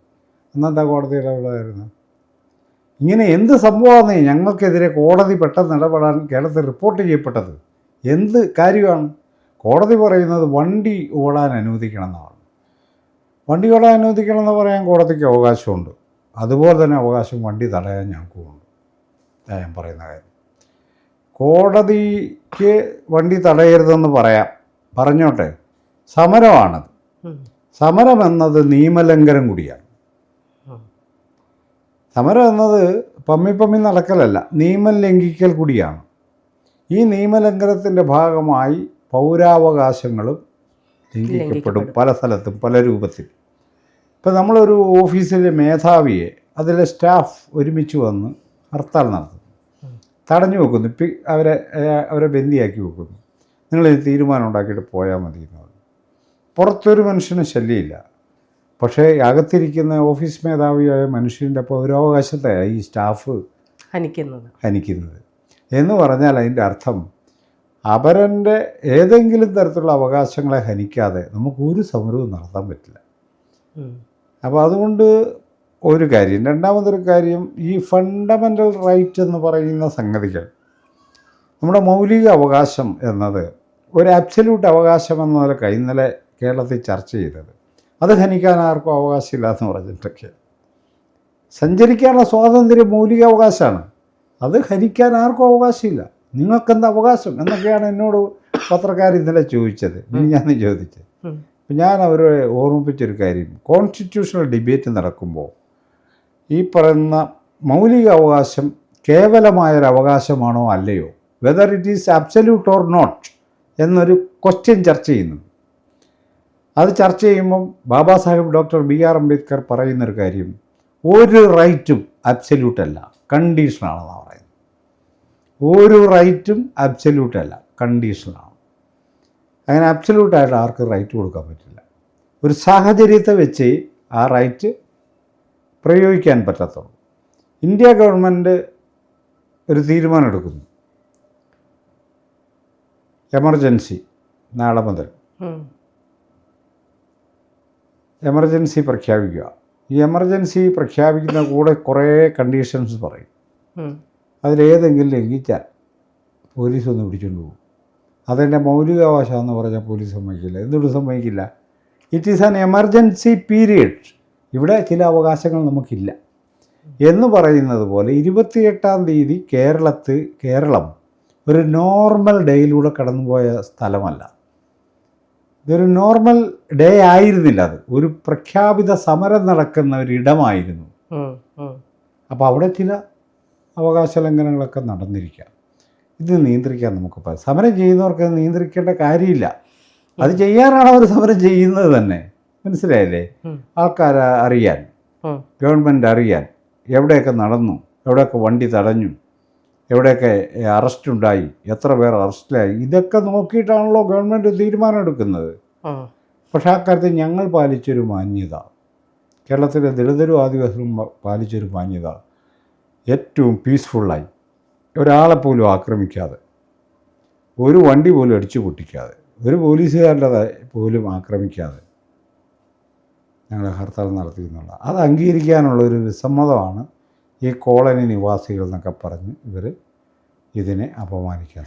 എന്നെന്താ കോടതി ഇടപെടായിരുന്നു? ഇങ്ങനെ എന്ത് സംഭവമാണ് ഞങ്ങൾക്കെതിരെ കോടതി പെട്ടെന്ന് ഇടപെടാൻ കേരളത്തിൽ റിപ്പോർട്ട് ചെയ്യപ്പെട്ടത്? എന്ത് കാര്യമാണ്? കോടതി പറയുന്നത് വണ്ടി ഓടാൻ അനുവദിക്കണം എന്നാണ്. വണ്ടി ഓടാൻ അനുവദിക്കണം എന്ന് പറയാൻ കോടതിക്ക് അവകാശമുണ്ട്. അതുപോലെ തന്നെ അവകാശം വണ്ടി തടയാൻ ഞങ്ങൾക്കുമുണ്ട്. ഞാൻ പറയുന്ന കാര്യം, കോടതിക്ക് വണ്ടി തടയരുതെന്ന് പറഞ്ഞോട്ടെ, സമരമാണത്. സമരം എന്നത് നിയമലംഘനം കൂടിയാണ്. സമരം എന്നത് പമ്മി നടക്കലല്ല, നിയമം ലംഘിക്കൽ കൂടിയാണ്. ഈ നിയമലംഘനത്തിൻ്റെ ഭാഗമായി പൗരാവകാശങ്ങളും ലംഘിക്കപ്പെടും പല സ്ഥലത്തും പല രൂപത്തിൽ. ഇപ്പം നമ്മളൊരു ഓഫീസിലെ മേധാവിയെ അതിലെ സ്റ്റാഫ് ഒരുമിച്ച് വന്ന് ഹർത്താൽ നടത്തുന്നു, തടഞ്ഞു വെക്കുന്നു, അവരെ ബന്ദിയാക്കി വെക്കുന്നു. നിങ്ങളൊരു തീരുമാനം ഉണ്ടാക്കിയിട്ട് പോയാൽ മതി എന്ന് പറഞ്ഞു. പുറത്തൊരു മനുഷ്യന് ശല്യമില്ല. പക്ഷേ അകത്തിരിക്കുന്ന ഓഫീസ് മേധാവിയായ മനുഷ്യൻ്റെ പൗരാവകാശത്തെ ഈ സ്റ്റാഫ് ഹനിക്കുന്നത് എന്ന് പറഞ്ഞാൽ അതിൻ്റെ അർത്ഥം അവരൻ്റെ ഏതെങ്കിലും തരത്തിലുള്ള അവകാശങ്ങളെ ഹനിക്കാതെ നമുക്കൊരു സമരവും നടത്താൻ പറ്റില്ല. അപ്പോൾ അതുകൊണ്ട് ഒരു കാര്യം. രണ്ടാമതൊരു കാര്യം, ഈ ഫണ്ടമെൻ്റൽ റൈറ്റ് എന്ന് പറയുന്ന സംഗതികൾ, നമ്മുടെ മൗലിക അവകാശം എന്നത് ഒരു അബ്സല്യൂട്ട് അവകാശം എന്ന നിലയ്ക്ക് ഇന്നലെ കേരളത്തിൽ ചർച്ച ചെയ്തത്, അത് ഹനിക്കാൻ ആർക്കും അവകാശമില്ല എന്ന് പറഞ്ഞിട്ടൊക്കെ. സഞ്ചരിക്കാനുള്ള സ്വാതന്ത്ര്യം മൗലിക അവകാശമാണ്, അത് ഹനിക്കാൻ ആർക്കും അവകാശമില്ല. നിങ്ങൾക്കെന്താ അവകാശം എന്നൊക്കെയാണ് എന്നോട് പത്രക്കാർ ഇന്നലെ ചോദിച്ചത്, ഞാൻ ചോദിച്ചത്. അപ്പം ഞാൻ അവരെ ഓർമ്മിപ്പിച്ചൊരു കാര്യം, കോൺസ്റ്റിറ്റ്യൂഷണൽ ഡിബേറ്റ് നടക്കുമ്പോൾ ഈ പറയുന്ന മൗലിക അവകാശം കേവലമായൊരു അവകാശമാണോ അല്ലയോ, whether it is absolute or not എന്നൊരു ക്വസ്റ്റ്യൻ ചർച്ച ചെയ്യുന്നു. അത് ചർച്ച ചെയ്യുമ്പം ബാബാ സാഹിബ് ഡോക്ടർ BR അംബേദ്കർ പറയുന്നൊരു കാര്യം, ഒരു റൈറ്റും അബ്സല്യൂട്ട് അല്ല, കണ്ടീഷനാണെന്നാണ് പറയുന്നത്. ഒരു റൈറ്റും അബ്സല്യൂട്ട് അല്ല, കണ്ടീഷനാണ്. അങ്ങനെ അബ്സല്യൂട്ടായിട്ട് ആർക്കും റൈറ്റ് കൊടുക്കാൻ പറ്റില്ല. ഒരു സാഹചര്യത്തെ വെച്ച് ആ റൈറ്റ് പ്രയോഗിക്കാൻ പറ്റത്തുള്ളൂ. ഇന്ത്യ ഗവൺമെൻറ് ഒരു തീരുമാനം എടുക്കുന്നു, എമർജൻസി നാളെ മുതൽ എമർജൻസി പ്രഖ്യാപിക്കുക. ഈ എമർജൻസി പ്രഖ്യാപിക്കുന്ന കൂടെ കുറേ കണ്ടീഷൻസ് പറയും. അതിലേതെങ്കിലും ലംഘിച്ചാൽ പോലീസ് ഒന്ന് പിടിച്ചുകൊണ്ട് പോകും. അതെൻ്റെ മൗലികാവകാശമെന്ന് പറഞ്ഞാൽ പോലീസ് സമ്മതിക്കില്ല. എന്തുകൊണ്ട് സമ്മതിക്കില്ല? It is an emergency period. ഇവിടെ ചില അവകാശങ്ങൾ നമുക്കില്ല എന്ന് പറയുന്നത് പോലെ 28-ാം തീയതി കേരളം ഒരു നോർമൽ ഡേയിലൂടെ കടന്നുപോയ സ്ഥലമല്ല. ഇതൊരു നോർമൽ ഡേ ആയിരുന്നില്ല. അത് ഒരു പ്രഖ്യാപിത സമരം നടക്കുന്ന ഒരിടമായിരുന്നു. അപ്പോൾ അവിടെ ചില അവകാശ ലംഘനങ്ങളൊക്കെ നടന്നിരിക്കാം. ഇത് നിയന്ത്രിക്കാൻ നമുക്ക് സമരം ചെയ്യുന്നവർക്ക് നിയന്ത്രിക്കേണ്ട കാര്യമില്ല. അത് ചെയ്യാനാണ് അവർ സമരം ചെയ്യുന്നത് തന്നെ. മനസ്സിലായില്ലേ? ആൾക്കാരെ അറിയാൻ, ഗവൺമെൻറ് അറിയാൻ, എവിടെയൊക്കെ നടന്നു, എവിടെയൊക്കെ വണ്ടി തടഞ്ഞു, എവിടെയൊക്കെ അറസ്റ്റുണ്ടായി, എത്ര പേർ അറസ്റ്റിലായി, ഇതൊക്കെ നോക്കിയിട്ടാണല്ലോ ഗവൺമെൻറ് തീരുമാനം എടുക്കുന്നത്. പക്ഷേ ആ കാര്യത്തിൽ ഞങ്ങൾ പാലിച്ചൊരു മാന്യത, കേരളത്തിലെ ദളിതരും ആദിവാസികളും പാലിച്ചൊരു മാന്യത, ഏറ്റവും പീസ്ഫുള്ളായി, ഒരാളെപ്പോലും ആക്രമിക്കാതെ, ഒരു വണ്ടി പോലും അടിച്ചു പൊട്ടിക്കാതെ, ഒരു പോലീസുകാരുടെ പോലും ആക്രമിക്കാതെ ഞങ്ങൾ ഹർത്താൽ നടത്തി എന്നുള്ള അത് അംഗീകരിക്കാനുള്ളൊരു വിസമ്മതമാണ് ഈ കോളനി നിവാസികൾ എന്നൊക്കെ പറഞ്ഞ് ഇവർ ഇതിനെ അപമാനിക്കാൻ